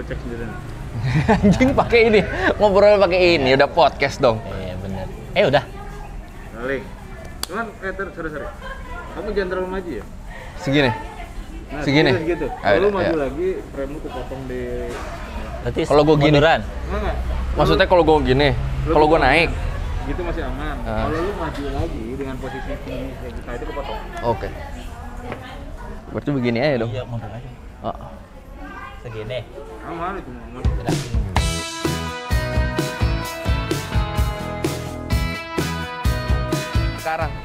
cek sendiri. Anjing pakai ini, ngobrol pakai ini, udah podcast dong. Iya bener. Udah. Balik. Cuman sorry. Kamu jangan terlalu maju ya. Segini. Nah, segini. Gitu. Kalau lu maju lagi, frame-mu kepotong di. Berarti Kalau gua gini. munduran. Enggak. Maksudnya kalau gue gini, kalau gue naik. Gitu masih aman. Kalau lu maju lagi dengan posisi tinggi kayak kita itu kepotong. Oke. Berarti begini aja dong. Iya, mundur aja. Oh. Segini. Aman itu aman. Udah.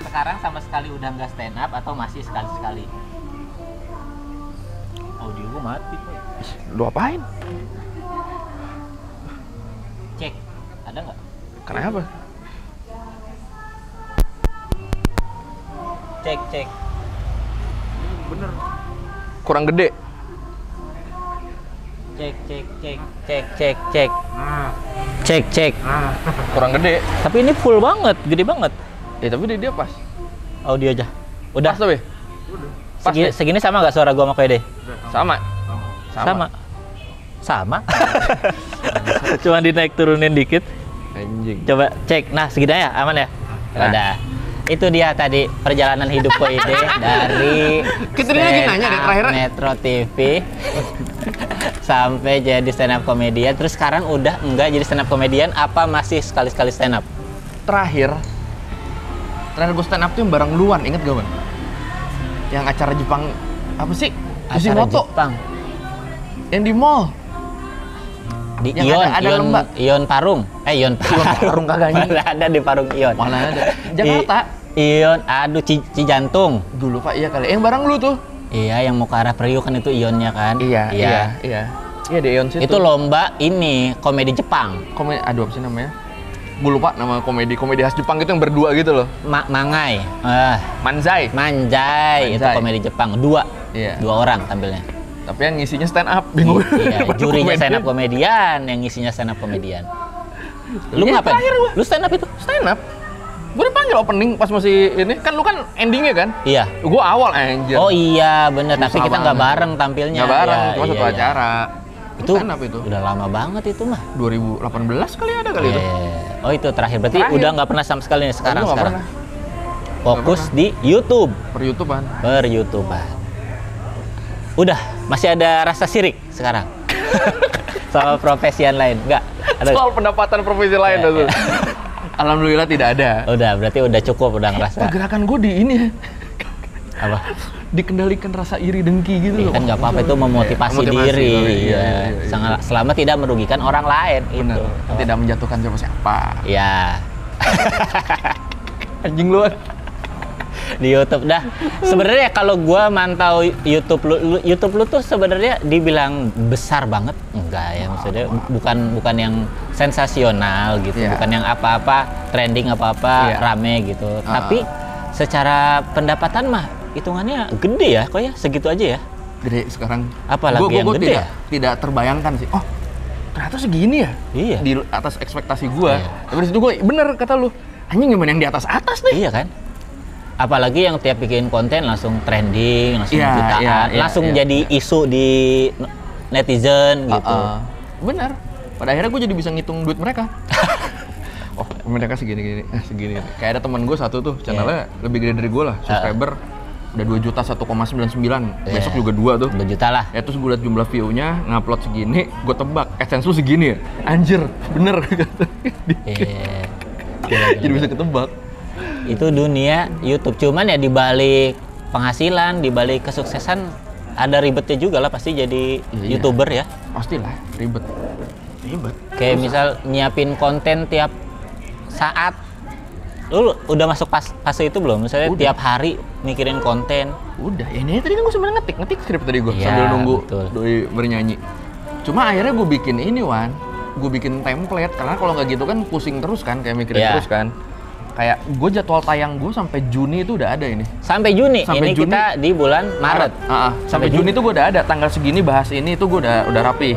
Sekarang sama sekali udah nggak stand up atau masih sekali-sekali? Audio gua mati kok. Lu apain? Cek, ada nggak? Kenapa? Cek. Bener. Kurang gede. Cek. Nah. Cek. Nah. Kurang gede. Tapi ini full banget, gede banget. Tapi dia pas. Audio aja. Udah. Pas tapi. Pas Segini sama nggak suara gua sama Koede? Sama. Sama. Cuma dinaik turunin dikit. Anjing. Coba cek. Nah, segini ya, aman ya? Nah. Udah. Itu dia tadi perjalanan hidup Koede dari Kita ini lagi nanya deh terakhir. Metro TV sampai jadi stand up komedian. Terus sekarang udah enggak jadi stand up komedian, apa masih sekali-sekali stand up? Terakhir gue stand up tuh yang bareng luan, inget gak bang? Yang acara Jepang apa sih? Acara Yoshimoto. Jepang. Yang di mall. Di Yang Ion, ada lembah. Ion Parung. Ion Parung kagak anjing. Mana ada di Parung Ion. Mana ada? Jakarta. Ion, aduh Cijantung. Dulu Pak, iya kali. Yang bareng lu tuh. Iya, yang mau ke arah Priuk kan itu Ionnya kan? Iya. Iya di Ion situ. Itu lomba ini komedi Jepang. Aduh apa sih namanya? Gue lupa nama komedi khas Jepang gitu yang berdua gitu loh. Mangai. Manzai. Itu komedi Jepang. Dua orang tampilnya. Tapi yang ngisinya stand up, bingung. Iya, jurinya stand up komedian, yang ngisinya stand up komedian. Lu ngapain? Lu stand up itu? Stand up. Gue dipanggil opening pas masih ini, kan lu kan endingnya kan? Iya. Gue awal anjir. Oh iya, bener. Tapi kita nggak bareng tampilnya. Nggak bareng, ya, cuma satu acara. Itu stand up itu. Udah lama banget itu mah. 2018 kali ada kali itu. Oh itu terakhir. Berarti udah nggak pernah sama sekali nih sekarang. Pernah. Fokus di YouTube. Per YouTubean. Udah, masih ada rasa sirik sekarang. Sama profesi yang lain, enggak? Soal pendapatan profesi lain tuh. Alhamdulillah tidak ada. Udah, berarti udah cukup, udah ngerasa. Pergerakan gue di ini ya. Apa? Dikendalikan rasa iri dengki gitu loh. Kan nggak apa-apa, itu memotivasi diri. Iya. Selama tidak merugikan orang lain. Bener. Itu. Tidak menjatuhkan siapa-siapa. Iya. Anjing lu. Di YouTube dah. Sebenarnya kalau gua mantau YouTube lu tuh sebenarnya dibilang besar banget. Enggak ya, maksudnya bukan yang sensasional gitu, bukan yang apa-apa trending apa-apa rame gitu. Tapi secara pendapatan mah hitungannya gede ya, kok ya segitu aja ya. Gede sekarang. Apalagi yang gede ya? Tidak terbayangkan sih. Oh, ternyata segini ya? Iya. Di atas ekspektasi gua. Tapi di situ gua bener kata lu. Anjing gimana yang di atas nih? Iya kan? Apalagi yang tiap bikin konten langsung trending, langsung jutaan, langsung jadi isu di netizen gitu. Bener. Pada akhirnya gue jadi bisa ngitung duit mereka. Oh, mereka segini. Kayak ada teman gue satu tuh, channelnya lebih gede dari gue lah, subscriber. Udah 2 juta 1,99. Besok juga 2 tuh. 2 juta lah. Ya terus gue liat jumlah view-nya, ngupload segini, gue tebak AdSense lu segini ya? Anjir, bener. Jadi bisa ketebak. Itu dunia YouTube, cuman ya dibalik penghasilan, dibalik kesuksesan ada ribetnya juga lah pasti jadi YouTuber ya. Pastilah ribet. Kayak misal nyiapin konten tiap saat. Lu udah masuk fase itu belum? Misalnya tiap hari mikirin konten. Udah, ya ini tadi kan gue sebenarnya ngetik skrip tadi gue sambil nunggu doi bernyanyi. Cuma akhirnya gue bikin ini gue bikin template karena kalau nggak gitu kan pusing terus kan, kayak mikirin terus kan. Kayak gue jadwal tayang gue sampai Juni itu udah ada ini. Sampai Juni? Ini Juni, kita di bulan Maret. Sampai Juni itu gue udah ada, tanggal segini bahas ini itu gue udah rapi.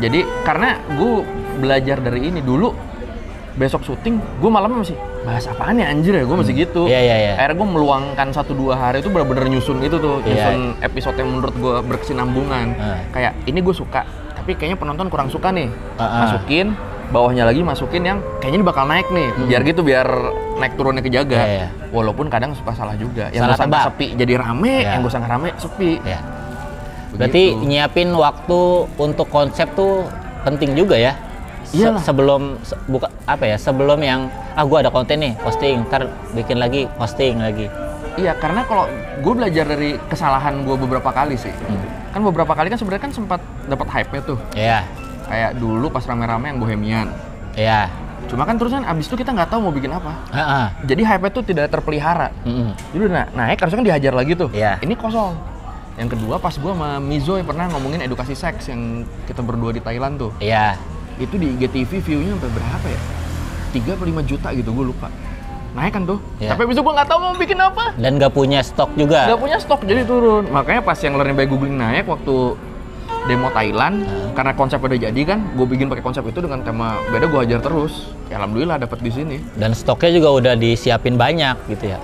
Jadi karena gue belajar dari ini dulu, besok syuting gue malamnya masih bahas apaan ya anjir ya, gue masih gitu. Akhirnya gue meluangkan 1-2 hari itu bener-bener nyusun itu tuh, nyusun episode yang menurut gue berkesinambungan. Kayak ini gue suka, tapi tapi kayaknya penonton kurang suka nih. Masukin, bawahnya lagi masukin yang kayaknya ini bakal naik nih. Biar naik turunnya kejaga. Walaupun kadang suka salah juga. Yang salah gak sepi jadi rame, yang gak usah rame sepi. Berarti nyiapin waktu untuk konsep tuh penting juga ya. Sebelum sebelum yang gue ada konten nih posting, ntar bikin lagi posting lagi. Iya, karena kalau gue belajar dari kesalahan gue beberapa kali sih. Kan beberapa kali kan sebenarnya kan sempat dapat hype-nya tuh. Iya. Kayak dulu pas rame-rame yang Bohemian. Iya. Cuma kan terusan abis itu kita nggak tahu mau bikin apa. Jadi hype-nya tuh tidak terpelihara. Jadi udah naik, harusnya kan dihajar lagi tuh. Ini kosong. Yang kedua pas gue sama Mizo yang pernah ngomongin edukasi seks yang kita berdua di Thailand tuh. Iya. Itu di IGTV view-nya sampai berapa ya? 3 atau 5 juta gitu, gue lupa. Naik kan tuh. Tapi abis itu gue nggak tahu mau bikin apa. Dan nggak punya stok juga. Nggak punya stok, jadi turun. Makanya pas yang Learning by Googling naik waktu demo Thailand, karena konsep udah jadi kan, gue bikin pakai konsep itu dengan tema beda, gue hajar terus. Ya, alhamdulillah dapat di sini. Dan stoknya juga udah disiapin banyak gitu ya.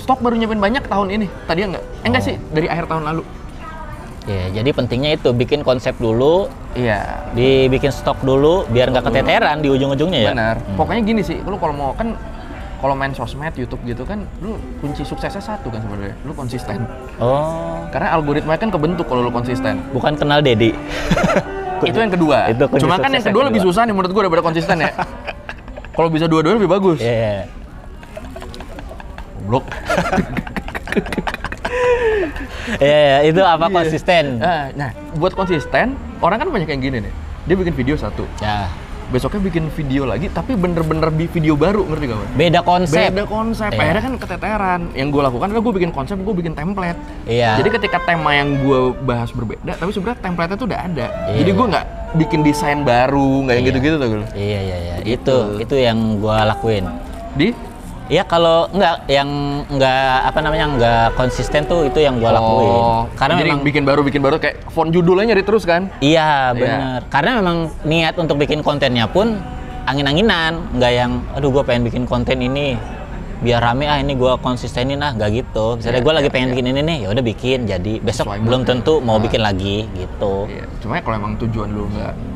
Stok baru nyiapin banyak tahun ini. Tadi enggak? Enggak sih, dari akhir tahun lalu. Ya, jadi pentingnya itu bikin konsep dulu. Iya. Dibikin stok dulu biar nggak keteteran di ujung-ujungnya ya. Benar. Pokoknya gini sih, lu kalau mau kan kalau main sosmed, YouTube gitu kan, lu kunci suksesnya satu kan sebenarnya, lu konsisten. Karena algoritma kan kebentuk kalau lu konsisten. Bukan kenal Dedi. Itu yang kedua. Cuma kan yang kedua lebih susah nih menurut gua daripada konsisten ya. Kalau bisa dua-duanya lebih bagus. Iya. Blok. Iya, itu apa konsisten? Nah, buat konsisten, orang kan banyak yang gini nih. Dia bikin video satu. Ya. Besoknya bikin video lagi, tapi bener-bener video baru, ngerti gak? Beda konsep. Akhirnya kan keteteran. Yang gue lakukan adalah gue bikin konsep, gue bikin template. Iya. Jadi ketika tema yang gue bahas berbeda, tapi sebenarnya template-nya tuh udah ada. Jadi gue nggak bikin desain baru, nggak yang gitu-gitu tuh. Iya. Itu yang gue lakuin. Iya, kalau nggak konsisten tuh itu yang gue lakuin. Karena jadi memang bikin baru kayak font judulnya nyari terus kan? Iya, benar. Karena memang niat untuk bikin kontennya pun angin-anginan, nggak yang aduh gue pengen bikin konten ini biar rame ini gue konsistenin nggak gitu. Misalnya gue lagi pengen bikin ini nih, ya udah bikin. Jadi besok belum tentu mau bikin lagi gitu. Iya. Cuma kalau emang tujuan lu nggak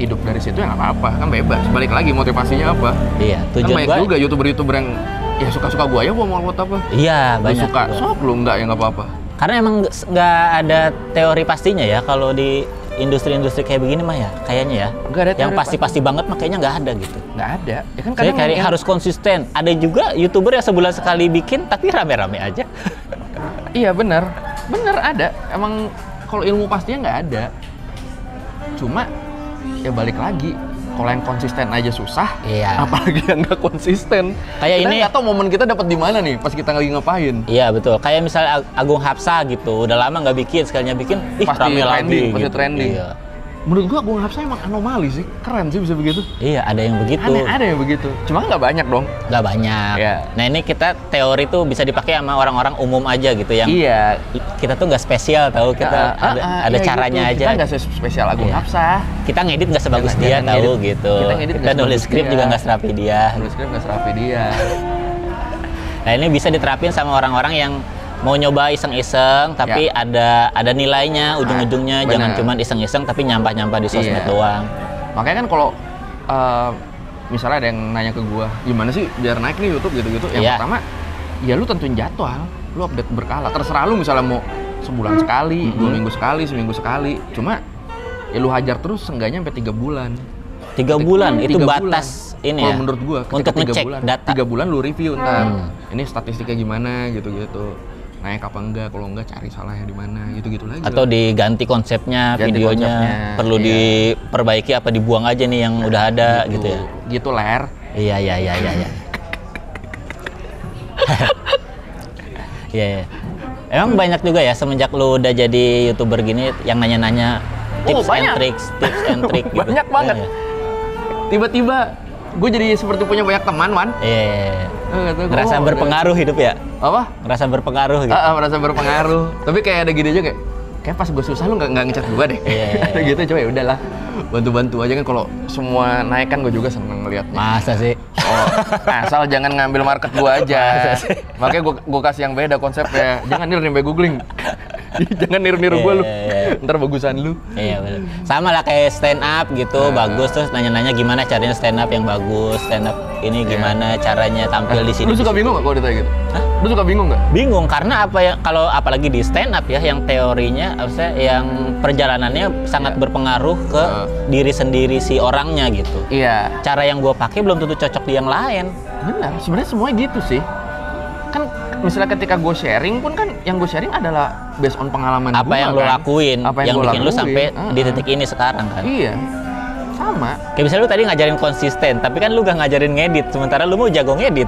hidup dari situ ya nggak apa-apa, kan bebas. Balik lagi motivasinya apa? Iya, tujuan kan banyak juga youtuber yang ya suka-suka gua aja mau buat apa? Iya, banyak. Lu suka, sok lu enggak ya nggak apa-apa. Karena emang nggak ada teori pastinya ya kalau di industri-industri kayak begini mah ya, kayaknya ya. Nggak ada yang pasti-pasti banget makanya nggak ada gitu. Nggak ada. Ya kan kadang kayak harus konsisten. Ada juga youtuber yang sebulan sekali bikin tapi rame-rame aja. Iya benar ada. Emang kalau ilmu pastinya nggak ada. Cuma ya balik lagi, kalau yang konsisten aja susah, apalagi yang nggak konsisten. Kayak kita ini nggak tahu momen kita dapat di mana nih pas kita lagi ngapain. Iya betul. Kayak misalnya Agung Hapsa gitu, udah lama nggak bikin, sekalinya bikin, pasti rame trending, lagi. Pasti gitu. trending. Iya. Menurut gua Agung Hapsa emang anomali sih, keren sih bisa begitu. Iya, ada yang begitu. Ada yang begitu. Cuma nggak banyak dong. Nggak banyak. Yeah. Nah ini kita teori tuh bisa dipakai sama orang-orang umum aja gitu yang. Iya. Kita tuh nggak spesial tahu kita ada caranya gitu. aja. Kita nggak spesial Agung Hapsa. Kita ngedit nggak sebagus dia tahu gitu. Kita nulis skrip juga nggak serapi dia. Nah ini bisa diterapin sama orang-orang yang mau nyoba iseng-iseng tapi ada nilainya ujung-ujungnya, jangan cuma iseng-iseng tapi nyampah-nyampah di sosmed doang. Makanya kan kalau misalnya ada yang nanya ke gua, gimana sih biar naik nih YouTube gitu-gitu? Yang pertama, ya lu tentuin jadwal, lu update berkala. Terserah lu misalnya mau sebulan sekali, 2 minggu sekali, seminggu sekali. Cuma ya lu hajar terus seenggaknya sampai 3 bulan. 3 bulan itu batas ini ya. Menurut gua untuk ngecek data. 3 bulan lu review ntar. Ini statistiknya gimana gitu-gitu. Naik apa enggak, kalau enggak cari salahnya di mana, gitu-gitu lagi. Atau diganti konsepnya, videonya, perlu diperbaiki apa dibuang aja nih yang udah ada gitu ya. Gitu Ler. Iya. Iya. Emang banyak juga ya semenjak lu udah jadi YouTuber gini yang nanya-nanya tips and tricks gitu. Banyak banget. Tiba-tiba gue jadi seperti punya banyak teman, Wan. Iya. Ngerasa berpengaruh hidup ya? Apa? Ngerasa berpengaruh gitu. Merasa berpengaruh. Tapi kayak ada gini aja kayak pas gue susah lu nggak ngecat gue deh. Iya. Gitu coba ya udahlah. Bantu-bantu aja kan, kalau semua naik kan gue juga seneng ngeliatnya. Masa sih? Asal jangan ngambil market gue aja. Makanya gue kasih yang beda konsepnya. Jangan nih sampai googling. Jangan niru-niru gue lu. Ntar bagusan lu. Iya benar. Sama lah kayak stand up gitu, bagus terus nanya-nanya gimana caranya stand up yang bagus, stand up ini gimana caranya tampil di sini. Lu suka bingung nggak kalau ditanya gitu? Hah? Lu suka bingung nggak? Bingung karena apa ya, kalau apalagi di stand up ya yang teorinya maksudnya yang perjalanannya sangat berpengaruh ke diri sendiri si orangnya gitu. Iya. Cara yang gue pakai belum tentu cocok di yang lain. Benar, sebenarnya semuanya gitu sih. Kan misalnya ketika gue sharing pun kan yang gue sharing adalah based on pengalaman apa yang lo lakuin, apa yang bikin lakuin. lo sampai di titik ini sekarang kan. Iya. Sama. Kayak misalnya lu tadi ngajarin konsisten, tapi kan lu gak ngajarin ngedit, sementara lu mau jago ngedit.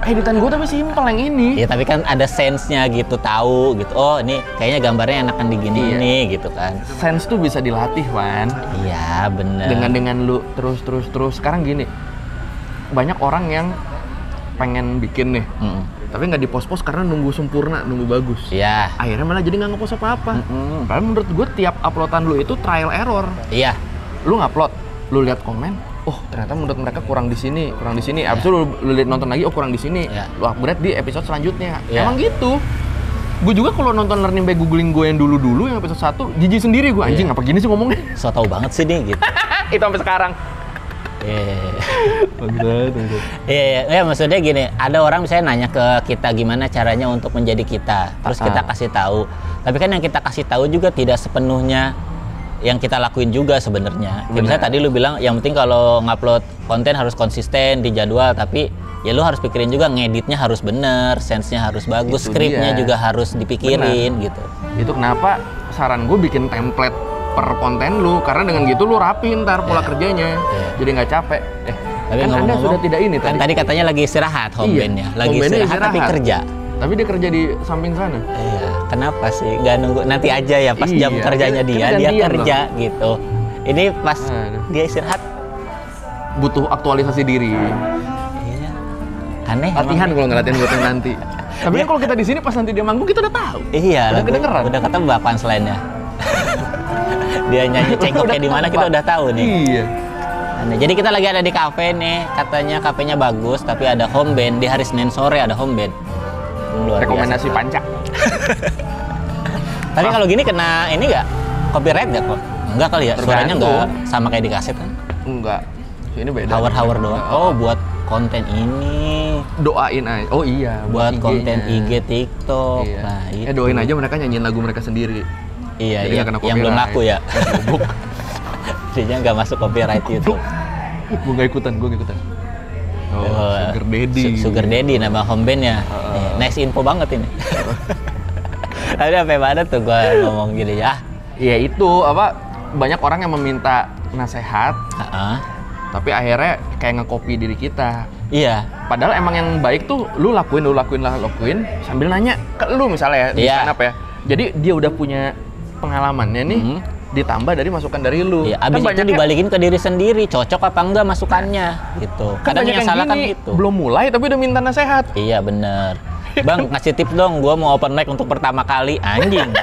Editan gue tapi simpel yang ini. Ya tapi kan ada sense-nya gitu, tahu gitu. Oh, ini kayaknya gambarnya enakan digini ini gitu kan. Sense tuh bisa dilatih, Wan. Iya, bener. Dengan lu terus. Sekarang gini. Banyak orang yang pengen bikin nih. Tapi nggak dipost-post karena nunggu sempurna, nunggu bagus. Iya. Akhirnya malah jadi nggak ngepost apa-apa. Padahal menurut gue tiap uploadan lu itu trial error. Iya. Lu ngupload, lu lihat komen, oh ternyata menurut mereka kurang di sini. Abis itu lu lihat nonton lagi, oh kurang di sini. Lu upgrade di episode selanjutnya. Emang gitu. Gue juga kalau nonton Learning by Googling gue yang dulu yang episode 1, jijik sendiri gue, anjing apa gini sih ngomongnya. So tau banget sih nih gitu. Itu sampai sekarang. Iya, maksudnya gini, ada orang misalnya nanya ke kita gimana caranya untuk menjadi kita, terus kita kasih tahu. Tapi kan yang kita kasih tahu juga tidak sepenuhnya yang kita lakuin juga sebenarnya. Misalnya tadi lu bilang yang penting kalau ngupload konten harus konsisten di jadwal, tapi ya lu harus pikirin juga ngeditnya harus bener, sense-nya harus bagus, skripnya juga harus dipikirin gitu. Itu kenapa saran gue bikin template per konten lu, karena dengan gitu lu rapi ntar pola kerjanya, jadi nggak capek. Tapi kan Anda sudah tidak ini kan tadi katanya lagi istirahat home-bandnya, lagi istirahat tapi kerja. Tapi dia kerja di samping sana. Iya, kenapa sih? Nggak nunggu nanti aja ya pas jam kerjanya dia kerja gitu. Ini pas dia istirahat butuh aktualisasi diri. Iya. Aneh. Latihan kalau ngeliatin buat nanti. Tapi kan kalau kita di sini pas nanti dia manggung kita udah tahu. Iya, udah kedengeran. Udah ketebak punchline-nya. Dia nyanyi cengkoknya di mana kita udah tahu nih. Iya. Nah, jadi kita lagi ada di kafe nih, katanya kafenya bagus, tapi ada home band di hari Senin sore ada home band. Rekomendasi Panca. Tapi kalau gini kena ini nggak copyright nggak kok? Enggak kali ya, suaranya nggak sama kayak di kaset kan? Enggak. Ini beda. Hour doang. Oh, buat konten ini. Doain aja. Oh iya. Buat konten IG, TikTok. Iya. Nah, itu. Doain aja mereka nyanyiin lagu mereka sendiri. Iya, yang belum laku ya. Jadinya nggak masuk copyright itu. Gue nggak ikutan. Oh, Sugar Daddy. Sugar Daddy nama home band-nya. Nice info banget ini. Tadi sampai mana tuh gue ngomong gini ya? Ya itu apa? Banyak orang yang meminta nasihat. Tapi akhirnya kayak nge-copy diri kita. Iya. Padahal emang yang baik tuh lu lakuin sambil nanya ke lu misalnya ya di stand up ya. Jadi dia udah punya pengalamannya nih, ditambah dari masukan dari lu. Iya, abis kan itu dibalikin ke diri sendiri, cocok apa enggak masukannya gitu. Kadang yang salah kan gitu. Belum mulai tapi udah minta nasihat. Iya bener. Bang, ngasih tips dong, gua mau open mic untuk pertama kali. Anjing.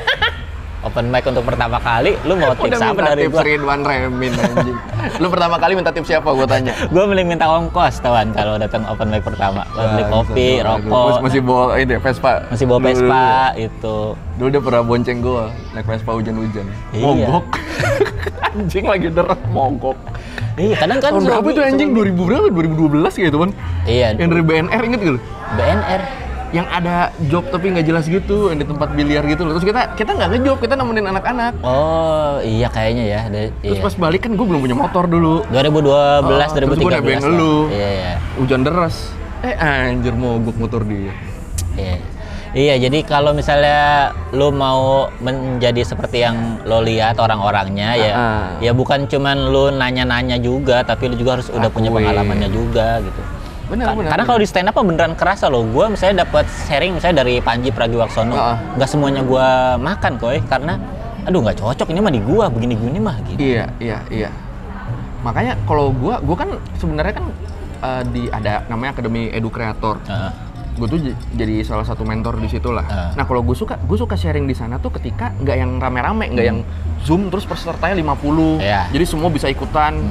Open mic untuk pertama kali, lu mau tips apa dari gua? Udah minta tips Ridwan Remin anjing. Lu pertama kali minta tips siapa gua tanya? Gua mending minta ongkos tawan kalau datang open mic pertama. Beli kopi, rokok. Masih bawa ini Vespa. Masih bawa Vespa itu. Dulu dia pernah bonceng gua naik Vespa hujan-hujan. Mogok. Anjing lagi deret mogok. Iya, kadang kan tahun berapa itu anjing? 2000 berapa? 2012 gitu kan? Iya. Yang dari BNR inget gak lu? BNR yang ada job tapi nggak jelas gitu, yang di tempat biliar gitu loh. Terus kita nggak ngejob, kita nemenin anak-anak. Oh iya kayaknya ya. Terus pas balik kan gue belum punya motor dulu. 2012, 2013. Terus gue nebeng lu. Iya. Hujan deras. Anjir mogok motor dia. Iya. Iya, jadi kalau misalnya lu mau menjadi seperti yang lo lihat orang-orangnya ya bukan cuman lu nanya-nanya juga, tapi lu juga harus udah punya pengalamannya juga gitu. Bener. Karena kalau di stand up beneran kerasa loh. Gue misalnya dapat sharing misalnya dari Panji Pragiwaksono, nggak semuanya gue makan koy, karena aduh nggak cocok ini mah di gue begini-gini mah gitu. Iya. Makanya kalau gue kan sebenarnya kan ada namanya Akademi Edu Kreator. Gue tuh jadi salah satu mentor di situ lah. Nah kalau gue suka sharing di sana tuh ketika nggak yang rame-rame, nggak yang Zoom terus pesertanya 50, jadi semua bisa ikutan.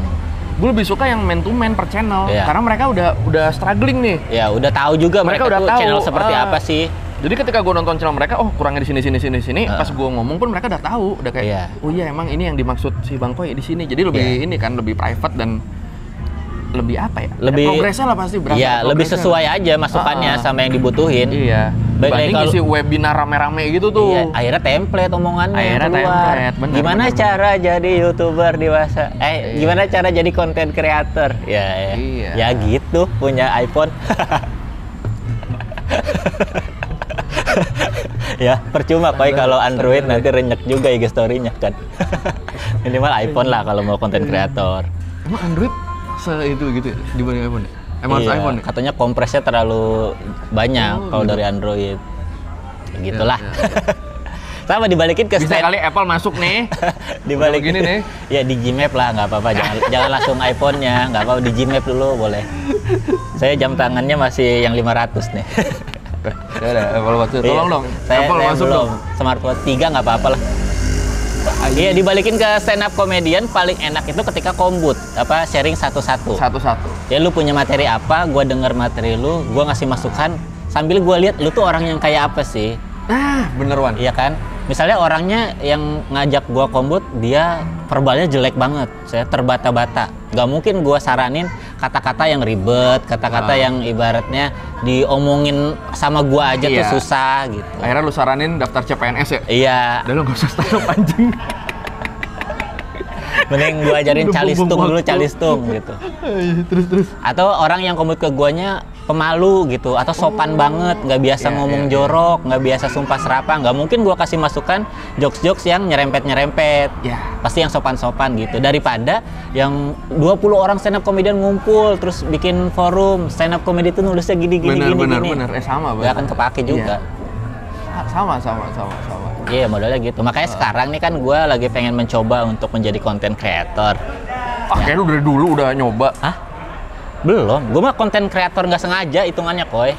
Gue lebih suka yang man to man per channel, karena mereka udah struggling nih. Ya udah tahu juga mereka udah tahu channel seperti apa sih. Jadi ketika gue nonton channel mereka, oh kurangnya di sini. Pas gue ngomong pun mereka udah tahu, udah kayak, oh iya emang ini yang dimaksud si Bang Koy di sini. Jadi lebih ini kan, lebih private dan lebih apa ya? Lebih progresnya lah pasti berasa. Iya, lebih sesuai aja masukannya sama yang dibutuhin. Iya. Banding isi webinar rame-rame gitu tuh. Iya, akhirnya template omongannya akhirnya keluar. Bener, gimana cara jadi YouTuber dewasa? Gimana cara jadi content creator? Ya gitu, punya iPhone. Ya, percuma Koy kalau Android nanti renyek juga IG story-nya kan. Minimal iPhone lah kalau mau content creator. Emang Android itu gitu ya, dibanding iPhone ya? Emang harus iPhone ya? Katanya kompresnya terlalu banyak kalau dari Android. Gitulah. Sama dibalikin ke bisa kali Apple masuk nih. Dibalikin gini nih. Ya di Gmap lah, nggak apa-apa. Jangan langsung iPhone-nya, nggak apa-apa, di Gmap dulu boleh. Saya jam tangannya masih yang 500 nih. Ya udah, Apple Watch tolong dong. Saya masuk belum. dong. Smartwatch 3 nggak apa-apa lah. Iya, dibalikin ke stand up comedian paling enak itu ketika kombut, sharing satu-satu. Ya lu punya materi apa, gua denger materi lu, gua ngasih masukan sambil gua lihat lu tuh orang yang kayak apa sih. Nah, bener Wan. Iya kan? Misalnya orangnya yang ngajak gua kombut, dia verbalnya jelek banget, saya terbata-bata. Gak mungkin gua saranin kata-kata yang ribet, kata-kata yang ibaratnya diomongin sama gua aja tuh susah gitu. Akhirnya lu saranin daftar CPNS ya? Iya. Dan lu gak usah stand up anjing. Mending gua ajarin calistung dulu, calistung gitu. Terus. Atau orang yang kombut ke guanya pemalu gitu, atau sopan banget, nggak biasa ngomong jorok, nggak biasa sumpah serapah, nggak mungkin gua kasih masukan jokes-jokes yang nyerempet-nyerempet. Pasti yang sopan-sopan gitu. Daripada yang 20 orang stand up comedian ngumpul terus bikin forum stand up comedy itu nulisnya gini. Bener. Sama banget. Gak akan kepake juga. Sama. Iya, modelnya gitu. Makanya sekarang nih kan gue lagi pengen mencoba untuk menjadi content creator. Kayaknya lu dari dulu udah nyoba. Hah? Belum. Gue mah content creator nggak sengaja hitungannya, Koy.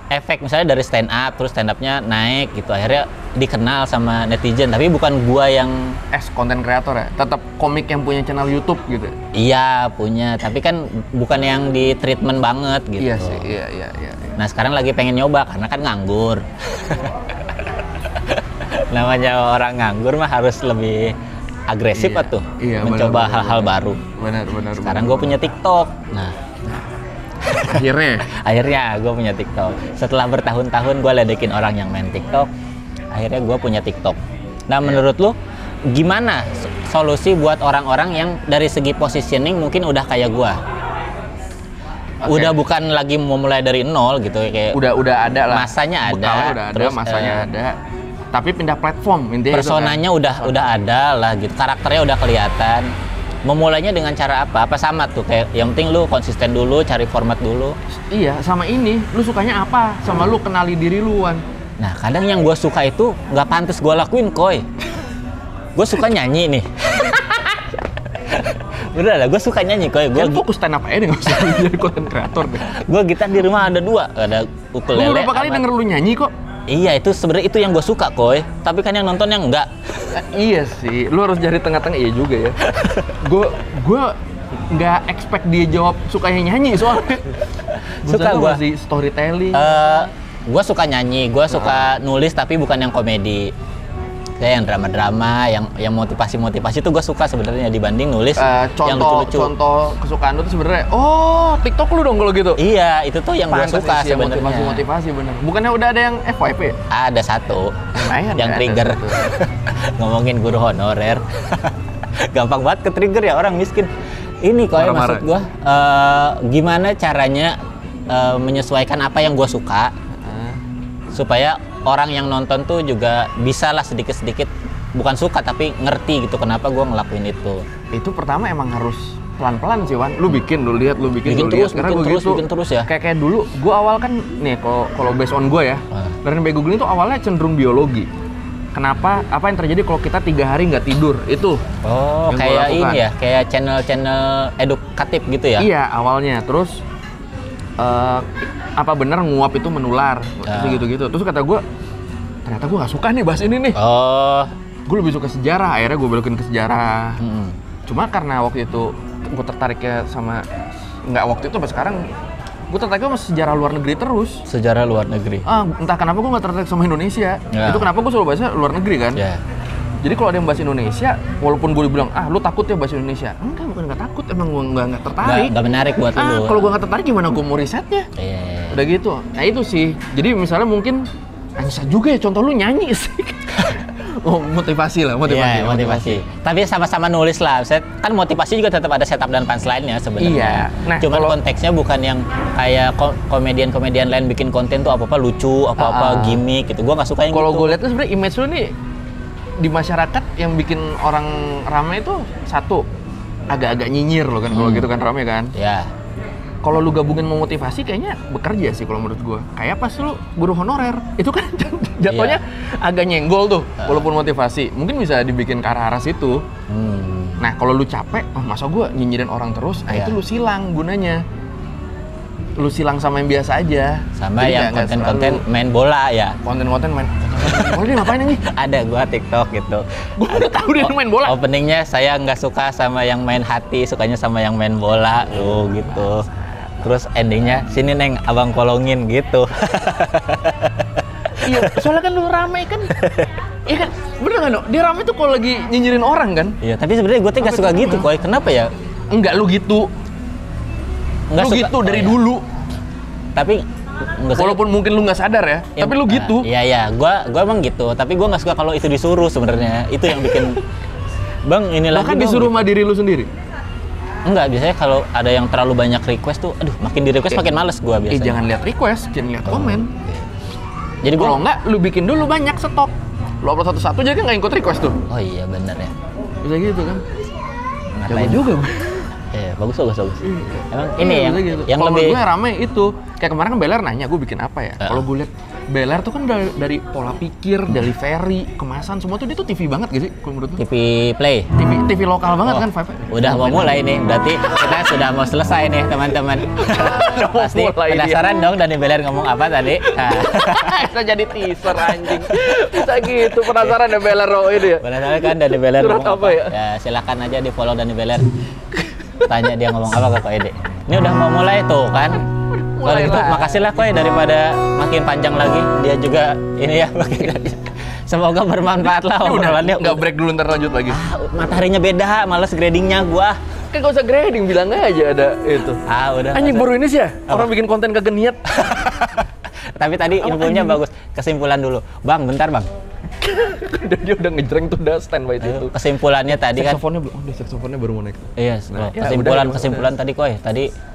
Efek misalnya dari stand up, terus stand up-nya naik gitu. Akhirnya dikenal sama netizen. Tapi bukan gue yang... content creator ya? Tetap komik yang punya channel YouTube gitu? Iya, punya. Tapi kan bukan yang di treatment banget gitu. Iya sih, iya. Nah, sekarang lagi pengen nyoba karena kan nganggur. Namanya orang nganggur mah harus lebih agresif atuh, mencoba hal-hal baru. Benar. Sekarang gue punya TikTok. Nah, akhirnya gue punya TikTok. Setelah bertahun-tahun gue ledekin orang yang main TikTok, akhirnya gue punya TikTok. Nah, menurut lu gimana solusi buat orang-orang yang dari segi positioning mungkin udah kayak gue? Udah bukan lagi mau mulai dari nol gitu, kayak udah ada lah. Masanya ada, masanya ada. Tapi pindah platform intinya. Personanya itu kan? udah ada lah gitu. Karakternya udah kelihatan. Memulainya dengan cara apa? Apa sama tuh kayak yang penting lu konsisten dulu, cari format dulu. Iya, sama ini. Lu sukanya apa? Sama lu kenali diri lu, Wan. Nah, kadang yang gue suka itu nggak pantas gue lakuin, Koy. Gue suka nyanyi nih. Bener lah, gue suka nyanyi, Koy. Gue fokus stand up aja deh, nggak usah jadi content creator deh. Gue gitar di rumah ada 2, ada ukulele. Gue beberapa kali denger lu nyanyi kok. Iya, itu sebenarnya itu yang gue suka, Koy. Tapi kan yang nonton yang enggak. Iya sih, lu harus cari tengah-tengah. Iya juga ya. Gue nggak expect dia jawab sukanya nyanyi soalnya. Suka gue sih storytelling. Gue suka nyanyi, gue suka nulis tapi bukan yang komedi. Kayak yang drama-drama, yang motivasi-motivasi itu gue suka sebenarnya dibanding nulis yang lucu-lucu. Contoh kesukaan lu tuh sebenarnya, TikTok lu dong kalau gitu. Iya, itu tuh yang gue suka sebenarnya. Motivasi bener. Bukannya udah ada yang FYP? Ada satu. Lumayan, yang trigger. Ngomongin guru honorer. Gampang banget ke trigger ya orang miskin. Ini kok maksud gue, gimana caranya menyesuaikan apa yang gue suka supaya orang yang nonton tuh juga bisa lah sedikit-sedikit bukan suka tapi ngerti gitu kenapa gue ngelakuin itu. Itu pertama emang harus pelan-pelan sih, Wan. Lu bikin terus ya. Kayak dulu gue awal kan nih kalau based on gue ya. Learn by Googling itu awalnya cenderung biologi. Kenapa? Apa yang terjadi kalau kita 3 hari nggak tidur? Itu. Oh, kayak ini ya, kayak channel-channel edukatif gitu ya? Iya, awalnya. Terus apa benar nguap itu menular? Gitu-gitu. Terus kata gue, ternyata gue nggak suka nih bahas ini nih. Gue lebih suka sejarah. Akhirnya gue belokin ke sejarah. Cuma karena waktu itu gue tertariknya sama, nggak waktu itu sampai sekarang, Gue tertarik sama sejarah luar negeri terus. Sejarah luar negeri. Entah kenapa gue nggak tertarik sama Indonesia. Ya. Itu kenapa gue selalu bahasa luar negeri kan. Ya. Jadi kalau ada yang bahasa Indonesia, walaupun gue bilang, lu takut ya bahasa Indonesia? Enggak, bukan nggak takut, emang gue nggak tertarik. Nggak menarik buat lu. Kalau gue nggak tertarik gimana gue mau risetnya? Iya. Udah gitu. Nah itu sih. Jadi misalnya mungkin, bisa juga ya contoh lu nyanyi sih. Oh, motivasi lah, motivasi. Iya, motivasi. Tapi sama-sama nulis lah. Kan motivasi juga tetap ada setup dan punchline-nya sebenarnya. Iya. Nah, cuman konteksnya bukan yang kayak komedian-komedian lain bikin konten tuh apa-apa lucu, apa-apa gimmick gitu. Gua nggak suka yang gitu. Kalau gue lihat tuh sebenarnya image lu nih di masyarakat yang bikin orang ramai itu satu agak-agak nyinyir loh kan kalau gitu kan ramai kan. Ya. Kalau lu gabungin mau motivasi kayaknya bekerja sih kalau menurut gua. Kayak pas lu guru honorer, itu kan jatuhnya agak nyenggol tuh walaupun motivasi. Mungkin bisa dibikin ke arah-arah situ. Nah, kalau lu capek, masa gua nyinyirin orang terus, itu lu silang gunanya. Lu silang sama yang biasa aja. Sama jadi yang konten-konten main bola ya. Konten-konten main bola dia ngapain nih? Ada gua TikTok gitu. Gua udah tahu dia main bola. Openingnya saya nggak suka sama yang main hati, sukanya sama yang main bola gitu. Terus endingnya, sini Neng, abang kolongin gitu. Iya, soalnya kan lu rame kan. Iya kan, bener nggak no? Dia rame tuh kalau lagi nyinyirin orang kan. Iya, tapi sebenarnya gue tuh nggak suka gitu, Koy. Kenapa ya? Enggak, lu gitu. Nggak lu suka. gitu dari dulu. Tapi walaupun mungkin lu nggak sadar ya, tapi lu gitu. Iya, gua emang gitu. Tapi gua nggak suka kalau itu disuruh sebenarnya. Itu yang bikin, Bang, ini lagi. Bahkan disuruh sama diri lu sendiri. Enggak, biasanya kalau ada yang terlalu banyak request tuh, aduh, makin di request makin males gua biasanya. Jangan lihat request, jangan lihat komen. Jadi kalau enggak, lu bikin dulu banyak stok. Lu upload satu-satu jadi nggak ikut request tuh. Oh iya, bener ya. Bisa gitu kan. Ngapain juga gue. Iya, bagus. Emang ini gitu. yang kalo lebih... gue rame itu. Kayak kemarin kan Beler nanya gue bikin apa ya. Kalau gue lihat Beler tuh kan dari pola pikir, delivery, kemasan, semua tuh dia tuh TV banget gitu sih menurut lu? TV Play? TV lokal banget kan vibe. Udah mau mulai nih, berarti kita sudah mau selesai nih teman-teman. Pasti penasaran dong Dani Beler ngomong apa tadi. Bisa jadi teaser anjing. Bisa gitu, penasaran ya Beler ini ya? Penasaran kan Dani Beler ngomong apa ya? Ya silakan aja di follow Dani Beler. Tanya dia ngomong apa ke Ko Ede. Ini udah mau mulai tuh kan. Kalau gitu makasih lah Koy daripada makin panjang lagi. Dia juga ini ya makin. Semoga bermanfaat lah obrolannya. Nggak break dulu ntar lanjut lagi. Mataharinya beda, males gradingnya gua. Kan gak usah grading, bilang aja ada itu. Udah. Anjing baru ini sih ya? Orang bikin konten kagak niat. Tapi tadi infonya bagus. Kesimpulan dulu. Bang, bentar Bang. Dia udah ngejreng tuh, udah standby itu. Kesimpulannya tadi kan. Saksofonnya baru mau naik. Iya, kesimpulan tadi Koy. Tadi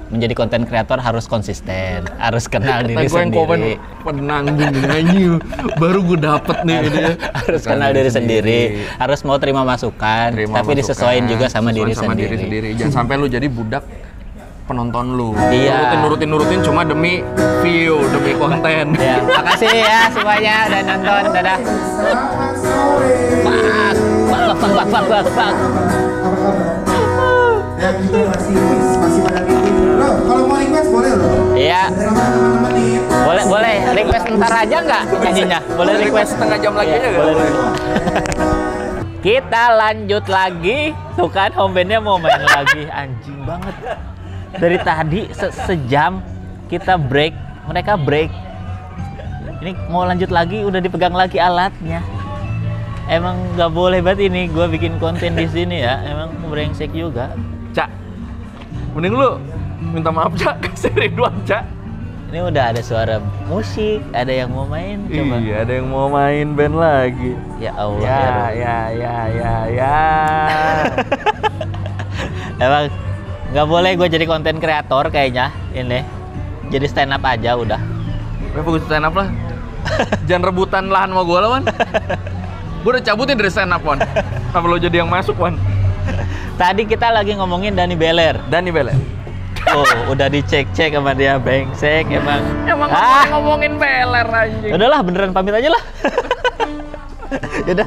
menjadi konten kreator harus konsisten, harus kenal diri sendiri. Penanggung nyanyi, baru gue dapet nih ini. Harus kenal diri sendiri, harus mau terima masukan, tapi disesuaikan juga sama diri sendiri. Jangan sampai lu jadi budak penonton lu. Iya. Nurutin cuma demi view, demi konten. Ya, makasih ya semuanya udah nonton. Dadah. Bak. Yang juga masih pada gitu. Loh, kalau mau request boleh loh. Iya. Boleh. Request ntar aja nggak nyanyinya? Boleh request setengah jam lagi aja nggak? Boleh. Kita lanjut lagi. Tuh kan home bandnya mau main lagi. Anjing banget. Dari tadi sejam kita break, mereka break. Ini mau lanjut lagi, udah dipegang lagi alatnya. Emang nggak boleh banget ini gue bikin konten di sini ya. Emang brengsek juga. Cak, mending lu minta maaf Cak, kasih Ridwan Cak. Ini udah ada suara musik, ada yang mau main coba. Iya, ada yang mau main band lagi. Ya Allah. Ya. Emang nggak boleh gue jadi konten kreator kayaknya ini. Jadi stand up aja udah. Bagus stand up lah. Jangan rebutan lahan sama gue lah, Wan. Gue udah cabutin dari stand up, Wan. Kenapa lo jadi yang masuk, Wan? Tadi kita lagi ngomongin Dani Beler. Oh, udah dicek-cek sama dia, brengsek emang. Emang ngomongin Beler anjing. Udahlah, beneran pamit aja lah. Dadah.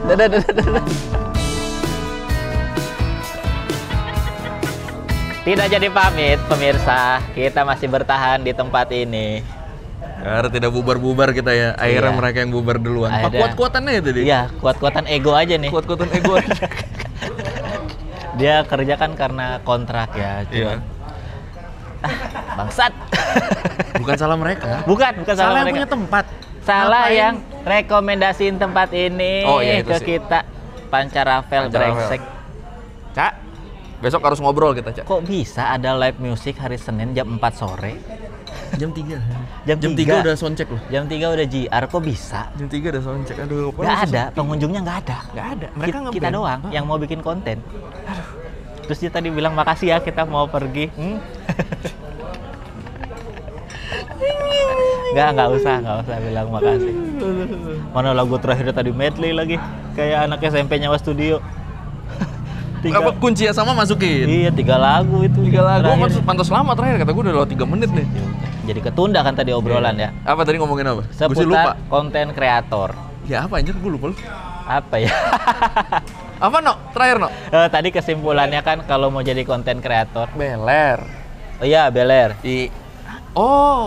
Tidak jadi pamit, pemirsa. Kita masih bertahan di tempat ini. Karena tidak bubar-bubar kita ya. Akhirnya mereka yang bubar duluan. Kuat-kuatannya itu dia. Iya, kuat-kuatan ego aja nih. Kuat-kuatan ego aja. Dia kerja kan karena kontrak ya. Iya. Bangsat. Bukan salah mereka. Bukan salah yang mereka. punya tempat. Salah Ngapain? yang rekomendasiin tempat ini Oh, iya, itu ke sih. kita. Pancaravel brengsek. Cak, besok harus ngobrol kita, Cak. Kok bisa ada live music hari Senin jam 4 sore? Jam 3. Jam 3 udah soundcheck loh. Jam 3 udah JR, kok bisa? Jam 3 udah soundcheck. Aduh, Nggak ada, pengunjungnya nggak ada. Nggak ada. Mereka Kita doang yang mau bikin konten. Terus dia tadi bilang makasih ya kita mau pergi. Nggak usah bilang makasih. Mana lagu terakhir tadi medley lagi, kayak anak SMP nyawa studio. Apa kuncinya sama masukin? Iya, 3 lagu itu. 3 lagu terakhir. pantas lama terakhir kata gue udah lewat 3 menit nih. Jadi ketunda kan tadi obrolan ya. Apa tadi ngomongin apa? Gue sih lupa. Seputar konten kreator. Ya apa anjir gue lupa lu. Apa ya? Apa no? Terakhir no? Tadi kesimpulannya kan kalau mau jadi konten kreator. Beler. Oh iya, Beler.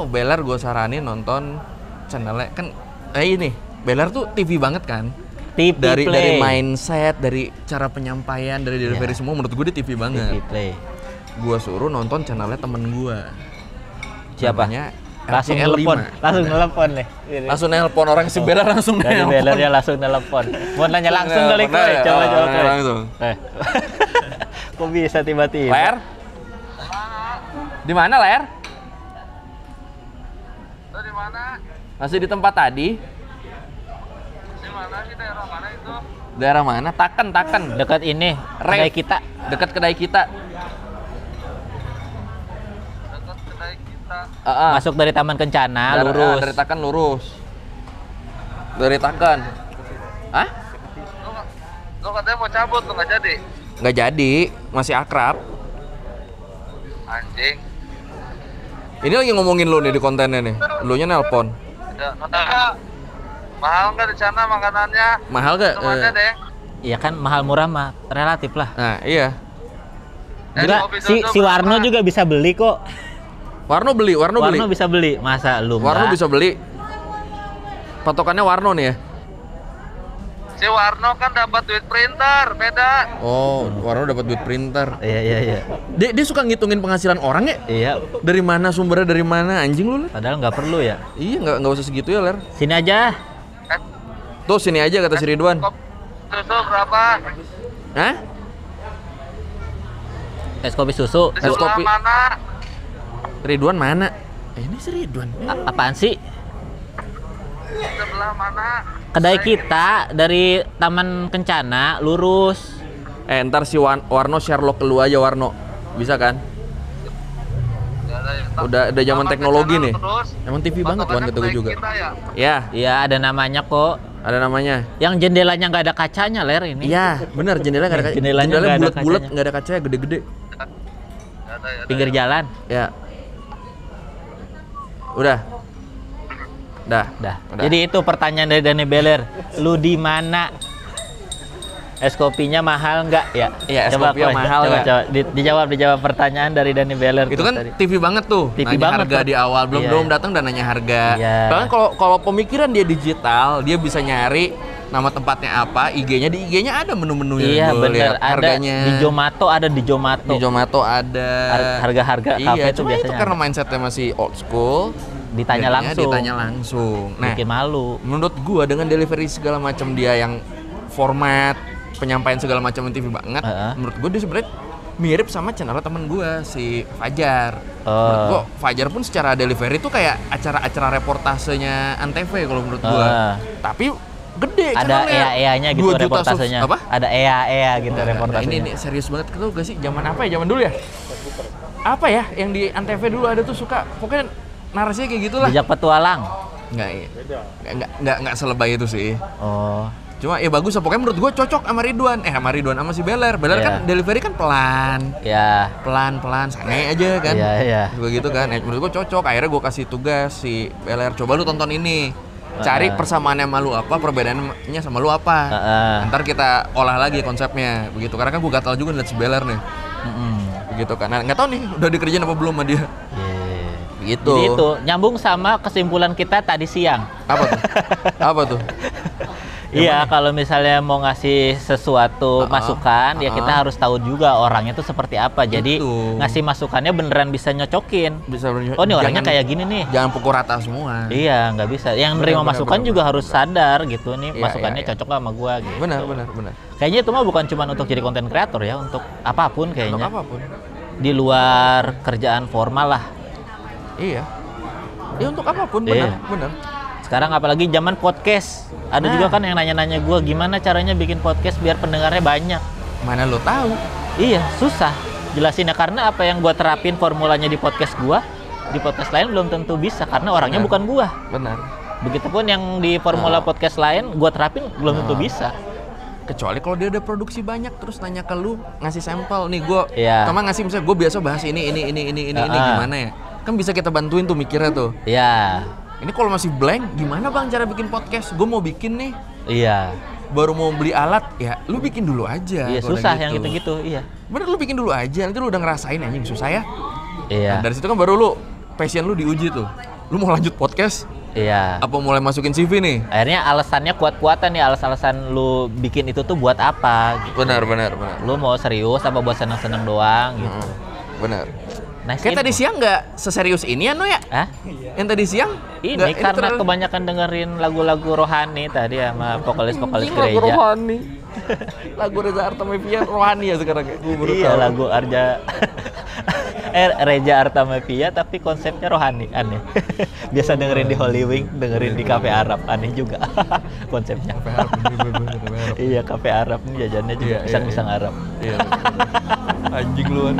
Beler gue saranin nonton channelnya kan ini. Beler tuh TV banget kan? TV dari Play. mindset, dari cara penyampaian, dari delivery semua menurut gue dia TV banget. TV Play. Gue suruh nonton channelnya temen gue. Siapa? Namanya Langsung RCL5. nelpon nih. Langsung nelpon orang si Beler langsung Dari nelpon. Belernya langsung nelpon. Mau nanya langsung kali Nelpon, Koy. Coba Koy. langsung. Kok bisa tiba-tiba? Ler? Di mana Ler? Di mana? Masih di tempat tadi. Di mana sih, daerah mana itu? Daerah mana? Taken. Dekat ini, Rave. kedai kita. Dekat kedai kita. Dekat kedai kita. Masuk dari Taman Kencana, lurus. Dari Taken lurus. Dari Taken. Hah? Lu katanya mau cabut tuh, nggak jadi? Nggak jadi, masih akrab. Anjing. Ini lagi ngomongin lu nih di kontennya nih. Lu nya nelpon. Mahal nggak di sana makanannya? Mahal gak? Temannya deh. Iya kan mahal murah mah relatif lah. Nah, iya. Juga si Warno juga bisa beli kok. Warno beli. Warno bisa beli. Masa lu Warno enggak? bisa beli. Patokannya Warno nih ya. Si Warno kan dapat duit printer, beda. Oh, Warno dapat duit printer. Iya. Dia suka ngitungin penghasilan orang ya? Iya. Dari mana sumbernya, dari mana anjing lu? Ler? Padahal nggak perlu ya. Iya, nggak usah segitu ya, Ler. Sini aja. Tuh sini aja kata si Ridwan. Susu berapa? Hah? Es kopi susu. Di Es sebelah kopi. mana? Ridwan mana? Ini si Ridwan. Apaan sih? Di sebelah mana? Kedai kita dari Taman Kencana lurus. Ntar si Warno Sherlock ke lu aja Warno. Bisa kan? Udah zaman teknologi nih. Emang TV banget Wan kata gue juga. Ya, Iya, ada namanya kok. ada namanya. Yang jendelanya nggak ada kacanya, Ler ini. Iya, bener jendela nggak ada kaca. Jendelanya nggak ada bulat-bulat, kacanya. nggak ada kacanya, gede-gede. Pinggir jalan. Ya. Udah. Dah. Jadi itu pertanyaan dari Dani Beler. Lu di mana? Es kopinya mahal nggak ya? Iya, es Coba, kopinya Koy, mahal nggak? coba. Dijawab pertanyaan dari Dani Beler. Itu tuh kan tadi. TV banget tuh. TV nanya banget harga tuh. di awal, belum Iya. belum datang udah nanya harga. Iya. Bahkan kalau pemikiran dia digital, dia bisa nyari nama tempatnya apa, IG-nya di IG-nya ada menu-menunya. Iya Gua bener, lihat ada harganya. di Zomato, ada di Zomato. Di Zomato ada. Harga-harga kafe Iya, itu cuma biasanya itu karena ada. mindsetnya masih old school. Ditanya jadinya langsung. Ditanya langsung. Nah, Bikin malu. menurut gua dengan delivery segala macam dia yang format penyampaian segala macam TV banget, menurut gua dia sebenarnya mirip sama channel temen gua si Fajar. Menurut gua Fajar pun secara delivery tuh kayak acara-acara reportasenya Antv kalau menurut gua. Tapi gede Ada channelnya. EA-nya gitu 2 juta reportasenya. apa? Ada EA gitu Nah, reportasenya. ini serius banget, tau gak sih zaman apa ya, zaman dulu ya? Apa ya yang di Antv dulu ada tuh suka pokoknya narasinya kayak gitulah. Jejak petualang. Nggak selebay itu sih. Oh. Cuma ya bagus lah, pokoknya menurut gue cocok sama Ridwan sama si Beler. Beler kan delivery kan pelan santai aja kan. Iya. Begitu kan. Menurut gue cocok. Akhirnya gue kasih tugas si Beler, coba lu tonton ini. Cari persamaannya sama lu apa, perbedaannya sama lu apa. Ntar kita olah lagi konsepnya. Begitu. Karena kan gue gatal juga ngeliat si Beler nih. Begitu kan. Nah, nggak tahu nih udah dikerjain apa belum sama dia. Begitu. Jadi itu nyambung sama kesimpulan kita tadi siang. Apa tuh? Iya, kalau misalnya mau ngasih sesuatu masukan, ya kita harus tahu juga orangnya itu seperti apa. Jadi ngasih masukannya beneran bisa nyocokin. Oh, ini orangnya kayak gini nih. Jangan pukul rata semua. Iya, nggak bisa. Yang nerima masukan juga harus sadar gitu nih, masukannya cocok sama gua gitu. Benar. Kayaknya itu mah bukan cuma untuk jadi konten kreator ya, untuk apapun kayaknya. Untuk apapun. Di luar kerjaan formal lah. Iya. Ya untuk apapun, benar. Sekarang apalagi zaman podcast. Ada juga kan yang nanya-nanya gue gimana caranya bikin podcast biar pendengarnya banyak. Mana lo tahu? Iya, susah jelasinnya karena apa yang gue terapin formulanya di podcast gue, di podcast lain belum tentu bisa karena orangnya bukan gue. Benar. Begitupun yang di formula podcast lain gue terapin belum tentu bisa. Kecuali kalau dia udah produksi banyak terus nanya ke lu ngasih sampel nih gue. Kemarin ngasih misalnya gue biasa bahas ini gimana ya? Kan bisa kita bantuin tuh mikirnya tuh. Iya. Ini kalau masih blank, gimana bang cara bikin podcast? Gue mau bikin nih. Iya. Baru mau beli alat, ya lu bikin dulu aja. Iya, susah yang gitu-gitu, iya. Bener, lu bikin dulu aja, nanti lu udah ngerasain anjing susah ya. Iya. Nah, dari situ kan baru lu, passion lu diuji tuh. Lu mau lanjut podcast? Iya. Apa mulai masukin CV nih? Akhirnya alasannya kuat-kuatan nih, alasan lu bikin itu tuh buat apa gitu. Benar. Lu mau serius apa buat seneng-seneng doang gitu. Benar. Nice. Kayak tadi siang nggak seserius ini ya, No ya? Hah? Yang tadi siang? Ini karena kebanyakan dengerin lagu-lagu rohani tadi sama vokalis-vokalis gereja. Lagu rohani. Lagu Reza Artamevia rohani ya sekarang ya? Iya, lagu Reza Artamevia tapi konsepnya rohani, aneh. Biasa dengerin di Holy Wing, dengerin di kafe Arab, aneh juga konsepnya. Kafe Arab. Iya, kafe Arab nih jajannya juga pisang-pisang Arab. Iya. Anjing lu.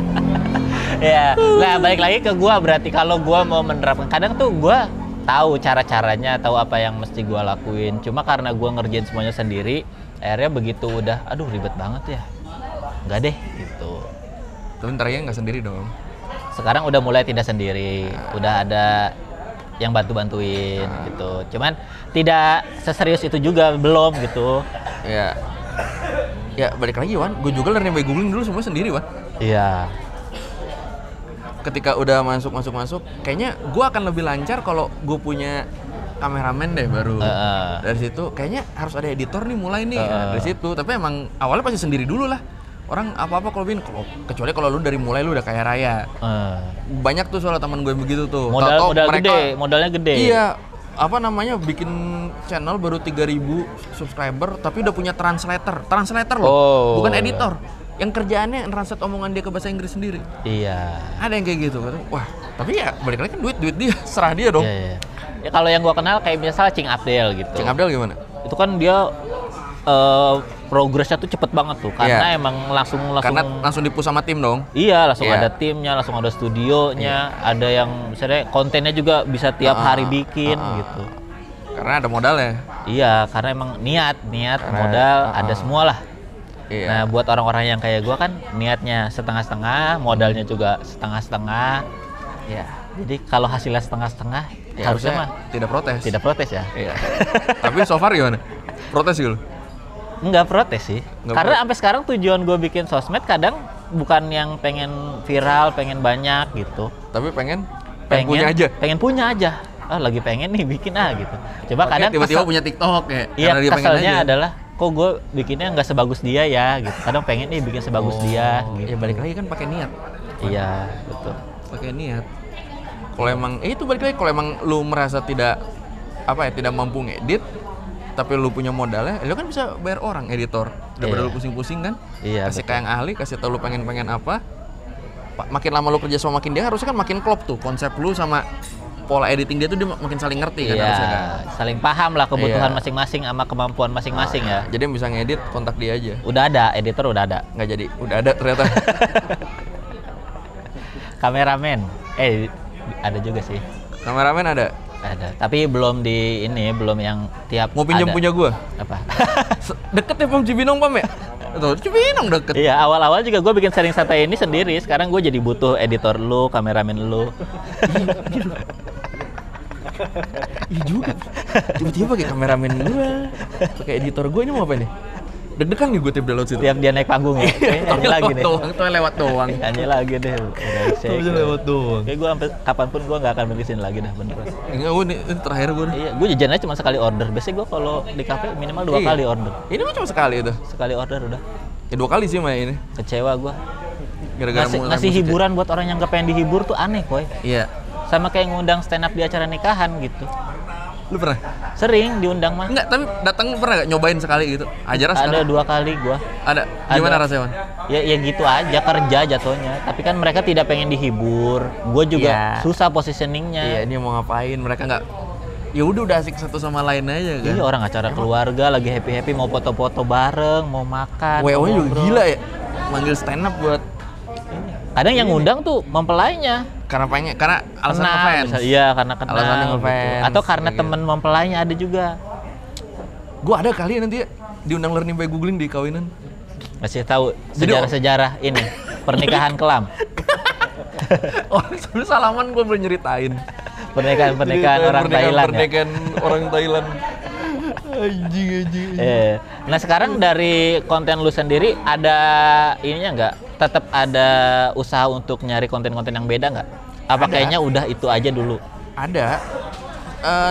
Ya, nah balik lagi ke gua, berarti kalau gua mau menerapkan, kadang tuh gua tahu cara-caranya, tahu apa yang mesti gua lakuin. Cuma karena gua ngerjain semuanya sendiri, akhirnya begitu udah, aduh ribet banget ya. Enggak deh, gitu. Tapi ntar ya nggak sendiri dong. Sekarang udah mulai tidak sendiri, udah ada yang bantu-bantuin gitu. Cuman tidak seserius itu juga belum gitu. Ya. Ya balik lagi Wan, gue juga learning by googling dulu semua sendiri Wan. Iya. Ketika udah masuk, kayaknya gue akan lebih lancar kalau gue punya kameramen deh baru. Dari situ kayaknya harus ada editor nih mulai nih. Dari situ, tapi emang awalnya pasti sendiri dulu lah. Orang apa-apa kalau kecuali kalau lu dari mulai lu udah kaya raya. Banyak tuh soal teman gue begitu tuh. Modalnya gede. Iya. Apa namanya bikin channel baru 3.000 subscriber tapi udah punya translator loh, bukan editor yang kerjaannya translate omongan dia ke bahasa Inggris sendiri. Iya, ada yang kayak gitu. Wah, tapi ya balik lagi kan duit dia, serah dia dong. Iya. Ya kalau yang gua kenal kayak misalnya Cing Abdel gitu. Cing Abdel gimana? Itu kan dia progresnya tuh cepet banget tuh karena emang langsung dipush sama tim dong. Iya, langsung ada timnya, langsung ada studionya, ada yang misalnya kontennya juga bisa tiap hari bikin gitu. Karena ada modalnya. Iya, karena emang niat, modal ada semua lah. Iya. Nah, buat orang-orang yang kayak gua kan niatnya setengah-setengah, modalnya juga setengah-setengah. Ya, jadi kalau hasilnya setengah-setengah ya harusnya mah tidak protes ya. Iya. Tapi so far gimana? Protes gitu? Enggak protes sih. Karena sampai sekarang tujuan gue bikin sosmed kadang bukan yang pengen viral, pengen banyak gitu. Tapi pengen punya aja. Pengen punya aja. Lagi pengen nih bikin gitu. Coba kadang tiba-tiba punya TikTok ya. Iya, keselnya adalah kok gue bikinnya nggak sebagus dia ya gitu. Kadang pengen nih bikin sebagus dia gitu. Ya balik lagi kan pakai niat. Iya, betul. Pakai niat. Kalau emang itu balik lagi kalau emang lu merasa tidak mampu ngedit tapi lu punya modalnya, lu kan bisa bayar orang editor. Daripada lu pusing-pusing kan? Iya. Kasih kayak yang ahli, kasih tau lu pengen apa. Makin lama lu kerja sama makin dia harusnya kan makin klop tuh konsep lu sama pola editing dia tuh dia makin saling ngerti kan harusnya kan. Saling paham lah kebutuhan masing-masing sama kemampuan masing-masing ya. Jadi yang bisa ngedit kontak dia aja. Udah ada, editor udah ada. Nggak jadi, udah ada ternyata. Kameramen, ada juga sih. Kameramen ada. Ada, tapi belum belum yang tiap. Mau pinjam punya gua? Apa? Deket ya Pam Cibinong Pam ya? Tuh, Cibinong deket. Iya, awal-awal juga gue bikin sharing santai ini sendiri. Sekarang gue jadi butuh editor lu, kameramen lu. Iya juga. Tiba-tiba pakai kameramen gua, pakai editor gua, ini mau apa nih? Deg-degan nih gue tiap download situ. Tiap dia naik panggung ya. Nyanyi lagi deh. Tuh lewat doang. Nyanyi lagi deh. Tuh lewat doang. Kayak gue sampai kapanpun gue nggak akan beli sini lagi dah beneran. Enggak, gue ini terakhir gue. Iya, gue jajannya cuma sekali order. Biasanya gue kalau di kafe minimal 2 kali order. Ini mah cuma sekali itu. Sekali order udah. Ya 2 kali sih mah ini. Kecewa gue. Gara-gara ngasih hiburan buat orang yang nggak pengen dihibur tuh aneh, Koy. Iya. Sama kayak ngundang stand up di acara nikahan gitu. Lu pernah? Sering diundang mah. Enggak, tapi datang pernah gak nyobain sekali gitu? Ajaran Ada 2 kali gua. Ada. Gimana rasanya, Man? Ya gitu aja, kerja jatuhnya. Tapi kan mereka tidak pengen dihibur. Gue juga susah positioningnya. Iya, dia mau ngapain? Mereka nggak. Ya udah asik satu sama lain aja kan. Iya, orang acara keluarga lagi happy mau foto-foto bareng, mau makan. WO nya juga gila ya. Manggil stand up buat. Kadang yang ngundang tuh mempelainya. Karena alasan ngefans. Iya, karena kenal. Alasannya ngefans. Gitu. Atau karena temen mempelainya ada juga. Gua ada kali nanti diundang Learning by Googling di kawinan. Masih tahu sejarah-sejarah ini pernikahan kelam. Oh, sebelum salaman gua belum nyeritain. Pernikahan orang Thailand. Pernikahan orang Thailand. Anjing. Nah sekarang dari konten lu sendiri ada ininya nggak? Tetap ada usaha untuk nyari konten-konten yang beda nggak? Apa kayaknya udah itu aja dulu? Ada.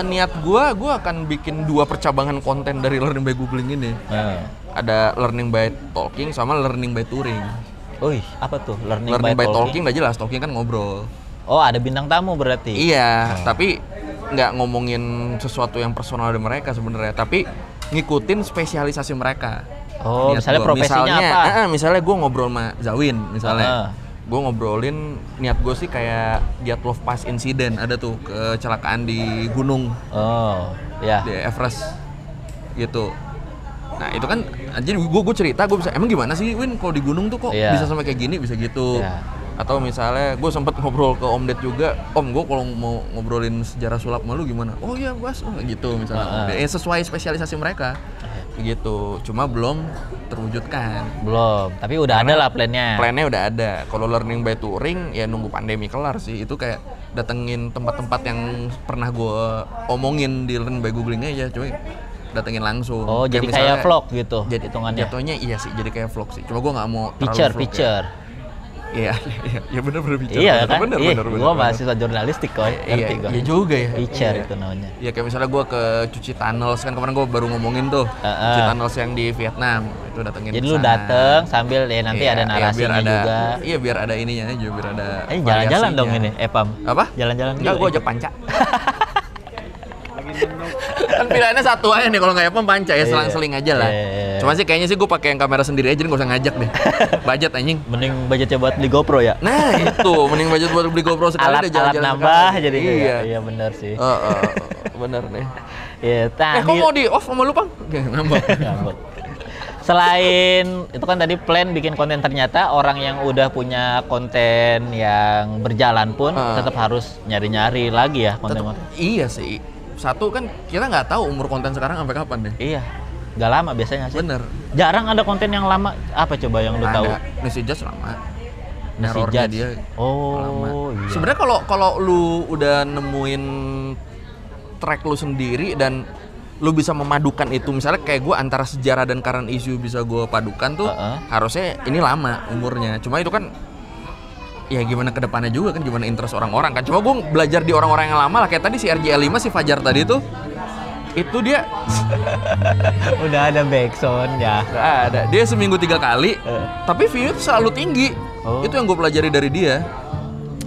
Niat gua akan bikin 2 percabangan konten dari Learning by Googling ini. Ada Learning by Talking sama Learning by Touring. Apa tuh? Learning by Talking udah jelas, Talking kan ngobrol. Oh, ada bintang tamu berarti? Iya, tapi nggak ngomongin sesuatu yang personal dari mereka sebenarnya, tapi ngikutin spesialisasi mereka. Oh, misalnya profesinya apa? Misalnya gue ngobrol sama Zawin, misalnya. Gue ngobrolin, niat gue sih kayak Dyatlov Pass Incident, ada tuh kecelakaan di gunung. Oh, ya. Di Everest, gitu. Nah itu kan, jadi gue cerita, gue bisa, emang gimana sih Win kalau di gunung tuh kok bisa sampai kayak gini, bisa gitu. Atau misalnya gue sempet ngobrol ke Om Ded juga, Om gue kalau mau ngobrolin sejarah sulap malu gimana? Oh iya Bas, gitu misalnya. Sesuai spesialisasi mereka, begitu. Cuma belum terwujudkan. Belum, tapi udah ada lah plannya. Plannya udah ada. Kalau Learning by Touring ya nunggu pandemi kelar sih. Itu kayak datengin tempat-tempat yang pernah gue omongin di Learning by Googling aja, cuy. Datengin langsung. Oh, jadi kayak vlog gitu. Jadi hitungannya. Jatuhnya iya sih, jadi kayak vlog sih. Cuma gue nggak mau picture. Iya, benar bicara. Iya kan? Bener. Gua mahasiswa jurnalistik kok. Iya juga ya. Picture itu namanya. Iya kayak misalnya gua ke Cuci Tunnels kan kemarin gua baru ngomongin tuh. Cuci Tunnels yang di Vietnam itu datengin. Jadi lu dateng sambil nanti ada narasinya juga. Iya biar ada ininya aja, biar ada. Jalan-jalan dong ini, Pam. Apa? Jalan-jalan. Enggak, gua ajak panca. Kan pilihannya satu aja nih, kalau nggak Epam panca ya, selang-seling aja lah. Cuma sih kayaknya sih gue pakai yang kamera sendiri aja, nggak usah ngajak deh. Budget anjing. Mending budgetnya buat beli GoPro ya. Nah itu, mending budget buat beli GoPro sekali deh, jalan-jalan nambah jadi. Iya benar sih. Bener nih. Iya. Kok mau di off sama lu Pang? Ngambek. Selain itu kan tadi plan bikin konten, ternyata orang yang udah punya konten yang berjalan pun tetap harus nyari-nyari lagi ya konten-konten. Iya sih. Satu kan kita nggak tahu umur konten sekarang sampai kapan deh. Iya, nggak lama biasanya sih. Bener. Jarang ada konten yang lama. Apa coba yang lu tahu? Nasi Jazz lama. Nasi Jazz dia. Lama. Iya. Sebenarnya kalau lu udah nemuin track lu sendiri dan lu bisa memadukan itu, misalnya kayak gue antara sejarah dan current issue bisa gue padukan tuh, harusnya ini lama umurnya. Cuma itu kan ya gimana kedepannya juga kan, gimana interest orang-orang kan. Cuma gue belajar di orang-orang yang lama lah, kayak tadi si RJ5 si Fajar tadi tuh, itu dia udah ada backsound ya. Nggak ada, dia seminggu 3 kali tapi view itu selalu tinggi. Itu yang gue pelajari dari dia.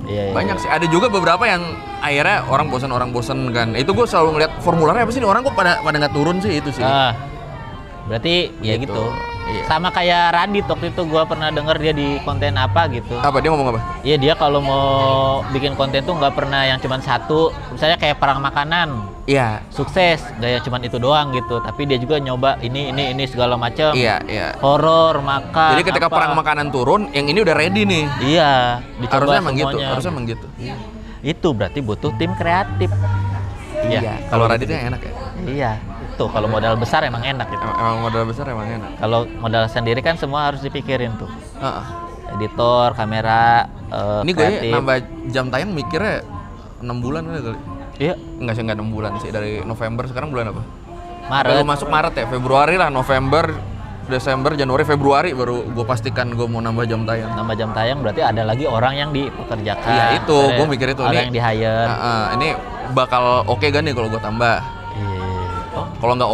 Iya, banyak sih, ada juga beberapa yang akhirnya orang bosan kan. Itu gue selalu ngeliat formularnya apa sih, orang kok pada nggak turun sih, itu sih. Berarti ya gitu. Iya. Sama kayak Radit waktu itu gue pernah denger dia di konten apa gitu. Apa dia ngomong apa? Iya, dia kalau mau bikin konten tuh nggak pernah yang cuma satu. Misalnya kayak perang makanan. Iya. Sukses, gak cuma itu doang gitu. Tapi dia juga nyoba ini segala macam. Iya. Horor, makan. Jadi ketika perang makanan turun, yang ini udah ready nih. Iya. Harusnya emang gitu. Iya. Itu berarti butuh tim kreatif. Iya. Kalau Raditnya enak ya. Iya. Tuh kalau modal besar emang enak gitu. Emang modal besar emang enak. Kalau modal sendiri kan semua harus dipikirin tuh. Editor, kamera, ini gue nambah jam tayang mikirnya 6 bulan kali. Iya. Enggak 6 bulan sih, dari November. Sekarang bulan apa? Maret. Belum masuk Maret ya, Februari lah, November, Desember, Januari, Februari baru gue pastikan gue mau nambah jam tayang. Nambah jam tayang berarti ada lagi orang yang dipekerjakan. Iya itu, gue mikir itu. Orang yang di-hire. Ini bakal oke gak nih kalau gue tambah? Iya. Oh, kalau nggak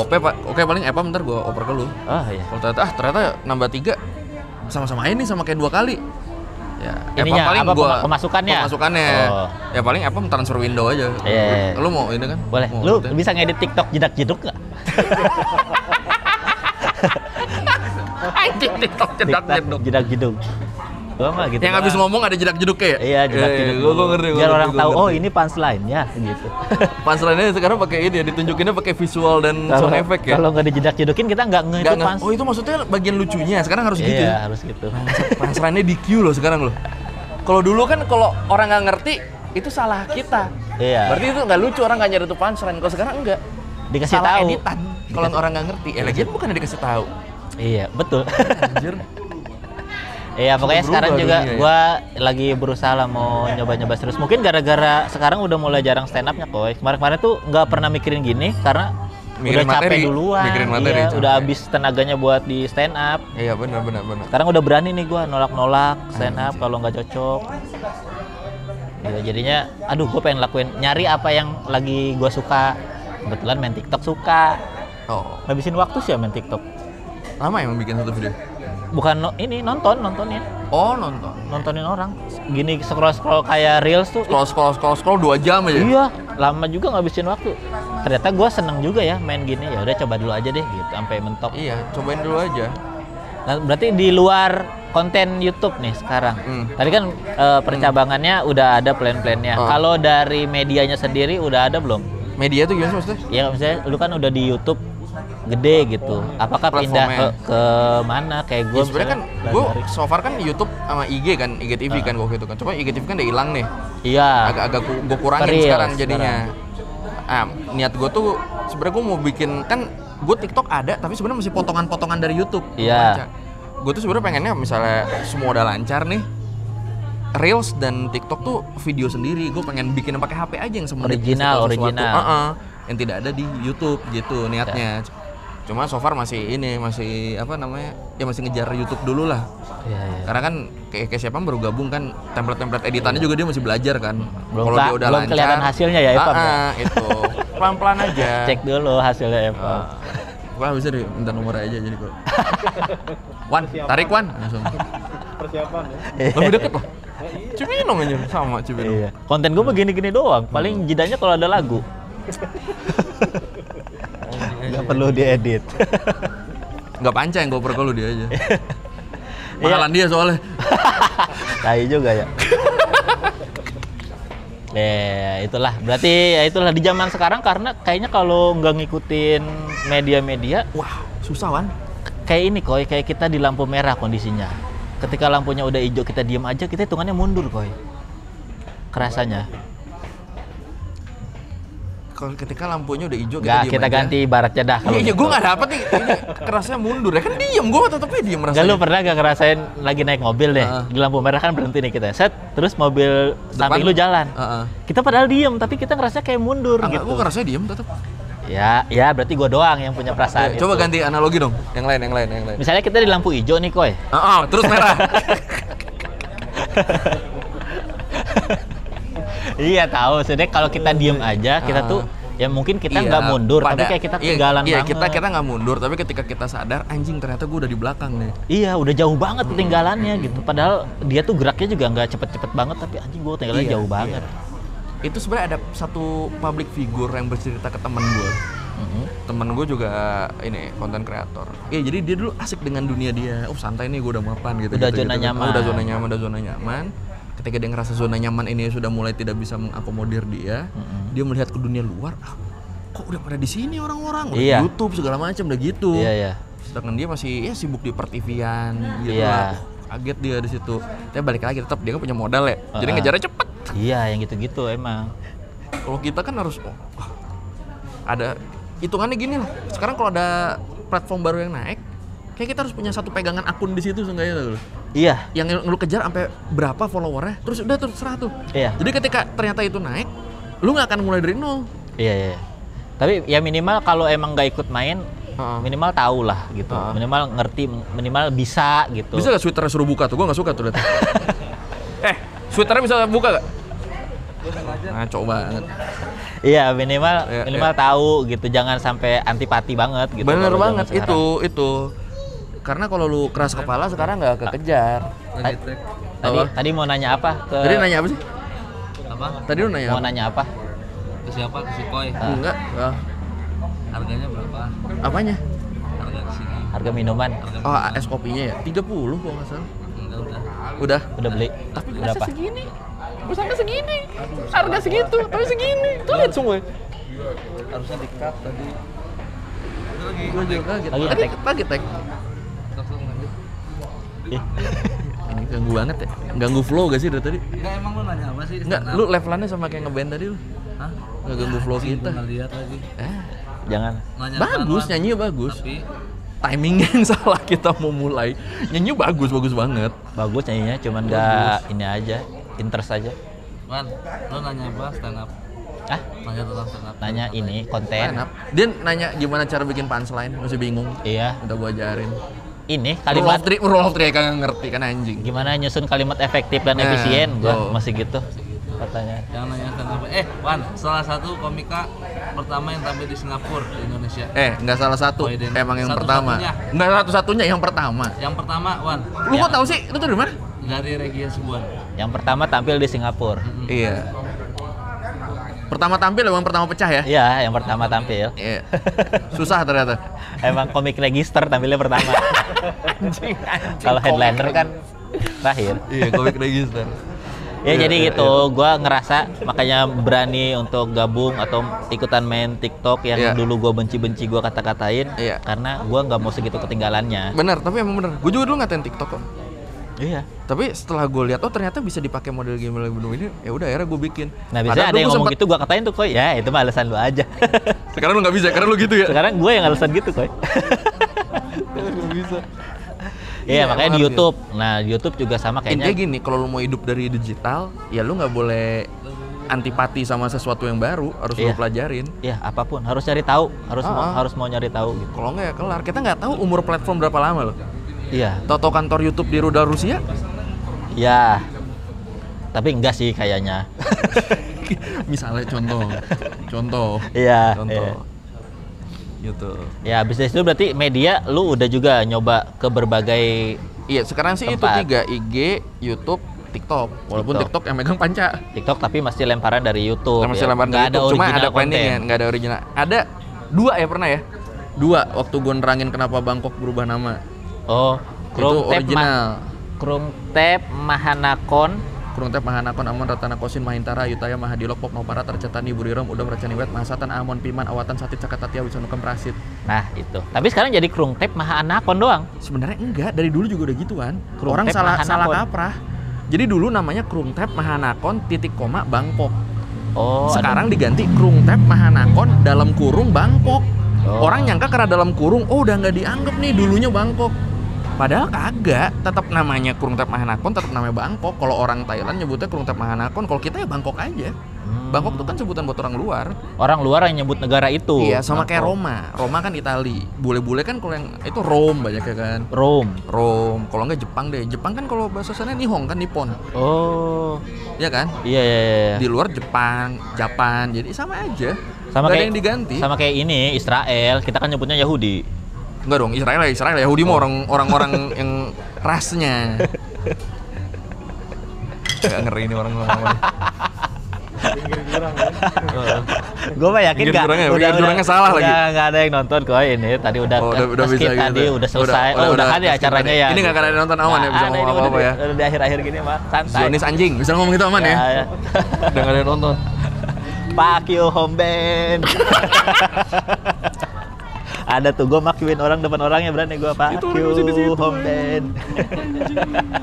oke paling Epam ntar gue oper ke lu. Oh iya. Kalau ternyata nambah 3 sama-sama ini sama kayak 2 kali. Ya, ininya paling apa gua pemasukannya? Oh. Ya paling Epam transfer window aja. Iya. Lu mau ini kan? Boleh. Mau Lu gitu. bisa ngedit TikTok jedak-jeduk nggak? TikTok jedak-jeduk. Jedak-jeduk. Gua mah gitu. Yang habis ngomong ada jedak-jeduknya ya? Iya, jedak-jeduk. Gua ngerti. Biar orang tahu, oh ini punchline-nya gitu. Punchline-nya sekarang pakai ini ya, ditunjukinnya pakai visual dan sound effect ya. Kalau nggak dijedak-jedukin kita nggak itu punch. Oh itu maksudnya bagian lucunya, sekarang harus gitu Iya, ya? harus gitu. Punchline-nya di Q loh sekarang loh. Kalau dulu kan kalau orang nggak ngerti, itu salah kita. Iya. Berarti itu nggak lucu, orang nggak nyari itu punchline. Kalau sekarang enggak. Dikasih salah tahu. editan. Kalau orang nggak ngerti, lagian bukan dikasih tahu. Iya, betul. Anjir. Iya, pokoknya sekarang juga dunia, ya? gua lagi berusaha lah mau nyoba-nyoba terus. Mungkin gara-gara sekarang udah mulai jarang stand up-nya Koy. Kemarin-kemarin tuh nggak pernah mikirin gini karena Mikirin udah capek materi, duluan. mikirin materi, iya, capek. udah habis tenaganya buat di stand up. Iya benar. Sekarang udah berani nih gua nolak-nolak stand up kalau nggak cocok. Gitu, jadinya aduh gue pengen nyari apa yang lagi gua suka. Kebetulan main TikTok suka. Oh. Ngabisin waktu sih ya main TikTok. Lama emang bikin satu video? Bukan nontonnya. Oh nonton. Nontonin orang. Gini scroll kayak reels tuh. Scroll 2 jam aja. Iya, lama juga ngabisin waktu. Ternyata gue seneng juga ya main gini. Ya udah coba dulu aja deh gitu sampai mentok. Iya, cobain dulu aja. Nah, berarti di luar konten YouTube nih sekarang. Tadi kan percabangannya udah ada plan-plannya. Kalau dari medianya sendiri udah ada belum? Media tuh gimana maksudnya? Ya misalnya lu kan udah di YouTube gede gitu. Apakah pindah ke mana kayak gue? Ya, sebenarnya kan gue so far kan YouTube sama IG kan, IGTV kan waktu itu kan. Cuma IGTV kan udah hilang nih. Iya. Agak gue kurangin Reels sekarang jadinya. Niat gue tuh sebenarnya gue mau bikin kan gue TikTok ada tapi sebenarnya masih potongan-potongan dari YouTube. Iya. Gue tuh sebenarnya pengennya misalnya semua udah lancar nih. Reels dan TikTok tuh video sendiri. Gue pengen bikin pakai HP aja yang semenit original. yang tidak ada di YouTube gitu niatnya. Cuma so far masih apa namanya? Ya masih ngejar YouTube dulu lah. Iya. Karena kan kayak siapa baru gabung kan template editannya juga dia masih belajar kan. Kalau dia udah belum lancar, kelihatan hasilnya ya Epam. Itu pelan-pelan aja. Cek dulu hasilnya Epam. Wah bisa deh minta nomor aja jadi kok. Wan, tarik Wan. Langsung. Persiapan ya. Lebih deket loh. Cibinong aja sama Cibinong. Iya. Konten gue begini-gini doang. Paling jedanya kalau ada lagu. Nggak perlu diedit. Nggak panca yang gue perlu dia aja. Mahalan dia soalnya. Tai juga ya. Itulah. Berarti ya itulah di zaman sekarang karena kayaknya kalau nggak ngikutin media-media, Wah, susah Wan. Kayak ini Koy, kayak kita di lampu merah kondisinya. Ketika lampunya udah hijau kita diem aja, kita hitungannya mundur Koy. Kerasanya. Kalau ketika lampunya udah hijau kita diem kita aja. ganti ibaratnya dah. Iya, gue nggak dapet nih. Ini kerasnya mundur ya kan diem, gue tetepnya diem rasanya. Gak lu pernah gak ngerasain lagi naik mobil deh, di lampu merah kan berhenti nih kita, set, terus mobil samping lu jalan. Kita padahal diem, tapi kita ngerasa kayak mundur gitu. Gue ngerasa diem tetep. Ya berarti gue doang yang punya perasaan itu. Coba ganti analogi dong, yang lain. Misalnya kita di lampu hijau nih Koy. Terus merah. Iya tahu, sebenarnya kalau kita diem aja, kita tuh ya mungkin kita nggak mundur, tapi kayak kita ketinggalan banget. Iya, kita nggak mundur, tapi ketika kita sadar, anjing ternyata gue udah di belakang nih. Iya, udah jauh banget ketinggalannya gitu. Padahal dia tuh geraknya juga nggak cepet-cepet banget, tapi anjing gue ketinggalannya jauh banget. Itu sebenarnya ada satu public figure yang bercerita ke teman gue. Temen gue juga ini konten kreator. Iya, jadi dia dulu asik dengan dunia dia. Santai nih gue udah mapan gitu. Udah zona nyaman. Udah zona nyaman. Ketika dia ngerasa zona nyaman ini sudah mulai tidak bisa mengakomodir dia, dia melihat ke dunia luar. Kok udah pada di sini orang-orang? Udah YouTube segala macam udah gitu. Iya. Sedangkan dia masih sibuk di per-TV-an gitu lah. Kaget dia di situ. Tapi balik lagi tetap dia kan punya modal ya. Jadi ngejarnya cepet. Iya, yang gitu-gitu emang. Kalau kita kan harus ada hitungannya gini lah. Sekarang kalau ada platform baru yang naik, kayak kita harus punya satu pegangan akun di situ seenggaknya tuh. Iya. Yang lu kejar sampai berapa followernya, terus udah terserah tuh. Iya. Jadi ketika ternyata itu naik, lu nggak akan mulai dari nol. Iya. Tapi ya minimal kalau emang nggak ikut main, minimal tahu lah gitu. Minimal ngerti, minimal bisa gitu. Bisa gak sweaternya suruh buka tuh? Gue gak suka tuh. Sweaternya bisa buka gak? Ngaco banget. Iya, minimal tahu gitu, jangan sampai antipati banget gitu. Bener banget itu. Karena kalau lu keras kepala sekarang nggak kekejar. Tadi mau nanya apa? Tadi nanya apa sih? Apa? Tadi lu nanya Mau nanya apa? Ke siapa? Ke si Koi. Enggak. Harganya berapa? Apanya? Harga di sini. Harga minuman. Oh, es kopinya ya? 30 kalau nggak salah. Udah. Udah beli. Tapi berapa? segini. Sampai segini. Harga segitu, tapi segini. Tuh lihat semua. Harusnya di-cut tadi. Gue juga kaget. Kaget, Tek. Ini ganggu banget ya. Ganggu flow gak sih dari tadi? Enggak, emang lu nanya apa sih? Enggak, lu levelannya sama kayak ngeband tadi lu. Hah? Nggak ganggu flow kita. Nggak lihat lagi. Jangan. Nanya Bagus, apaan, nyanyinya bagus. Tapi Timingnya yang salah kita mau mulai. Nyanyi bagus banget. Bagus nyanyinya, cuman nggak ini aja, interest aja. Wan, lu nanya apa stand up? Nanya tentang stand up. Nanya ini konten. Enak. Dia nanya gimana cara bikin punchline, masih bingung. Iya. Udah gua ajarin. Ini kalimat Rule of three kagak ngerti kan anjing. gimana nyusun kalimat efektif dan efisien, gua masih gitu pertanyaan. Yang nanya stand up. Wan, salah satu komika pertama yang tampil di Singapura di Indonesia. Nggak salah satu. Emang yang pertama. Nggak satu-satunya yang pertama. Yang pertama, Wan. Lu kok tahu sih? Itu dari mana? Dari Regia Sibuan. Yang pertama tampil di Singapura. Iya. Pertama tampil emang pertama pecah ya? Iya, yang pertama tampil. Iya. Susah ternyata. Emang komik register tampilnya pertama. Anjing. Kalau headliner kan terakhir. Iya, komik register. Ya jadi gitu, gua ngerasa makanya berani untuk gabung atau ikutan main TikTok yang dulu gua benci-benci gua kata-katain, karena gua nggak mau segitu ketinggalannya. Bener, tapi emang bener. Gue juga dulu ngatain TikTok kok. Iya. Tapi setelah gue lihat, ternyata bisa dipakai model game ini. Ya udah, akhirnya gue bikin. Nah biasanya ada yang ngomong gitu, gua katain tuh Koy, ya itu mah alasan lu aja. Sekarang lu nggak bisa, karena lu gitu ya. Sekarang gue yang alasan gitu Koy. Nggak bisa. Iya, makanya di YouTube. Nah, di YouTube juga sama kayaknya. Intinya gini, kalau lu mau hidup dari digital, ya lu nggak boleh antipati sama sesuatu yang baru, harus lu pelajarin. Iya, apapun harus cari tahu, harus mau nyari tahu gitu. Kalau nggak ya kelar. Kita nggak tahu umur platform berapa lama loh. Iya. Toto kantor YouTube di rudal Rusia? Ya. Tapi enggak sih kayaknya. Misalnya contoh. Iya. Contoh. Gitu. Ya, bisnis itu berarti media lu udah juga nyoba ke berbagai. Iya, sekarang sih tempat. itu 3, IG, YouTube, TikTok. Walaupun TikTok yang megang Panca. TikTok tapi masih lemparan dari YouTube. Masih lemparan dari YouTube. Cuma ada planning-nya, nggak ada original. Ada 2 ya pernah ya? 2 waktu gue nerangin kenapa Bangkok berubah nama. Oh, itu original. Krungtep Mahanakon. Krungtep Mahanakon Amon Ratana Kosin Mahintara Yutaya Mahadilok Pok Nopara Tercetani Burirom Udam Racani Wet Mahasatan Amon Piman Awatan Satit Cakatatia Wisanukam Prasit. Nah itu. Tapi sekarang jadi Krungtep Mahanakon doang. Sebenarnya enggak, dari dulu juga udah gituan. Orang salah kaprah. Jadi dulu namanya Krungtep Mahanakon titik koma Bangkok. Oh. Sekarang diganti Krungtep Mahanakon dalam kurung Bangkok. Orang nyangka karena dalam kurung, udah nggak dianggap nih dulunya Bangkok. Padahal kagak, tetap namanya Krungtep Mahanakon, tetap namanya Bangkok. Kalau orang Thailand nyebutnya Krungtep Mahanakon, kalau kita ya Bangkok aja. Bangkok itu kan sebutan buat orang luar. Orang luar yang nyebut negara itu. Iya, sama kayak Roma. Roma kan Itali. Bule-bule kan kalau yang itu Rome banyak ya kan. Rome. Kalau nggak Jepang deh. Jepang kan kalau bahasa sana Nihon kan Nippon. Oh. Iya kan? Iya. Di luar Jepang, Japan. Jadi sama aja. Sama gak kayak ada yang diganti. Sama kayak ini Israel, kita kan nyebutnya Yahudi. Enggak dong, Israel Yahudi mah orang-orang yang rasnya. Gak ngeri ini orang ngomong. Pinggir jurang kan? Gue mah yakin nggak. Jurangnya salah lagi. Nggak ada yang nonton kok ini. Tadi udah bisa skip tadi, gitu. udah selesai. Udah kan ya acaranya ya. Ini nggak akan ada nonton aman ya, bisa ngomong apa-apa ya. Udah di akhir-akhir gini mah santai. Zionis anjing, bisa ngomong gitu aman ya. Udah nggak ada yang nonton. Fuck you home band. Ada tuh gue makuin orang depan orangnya berani gue fuck you home band.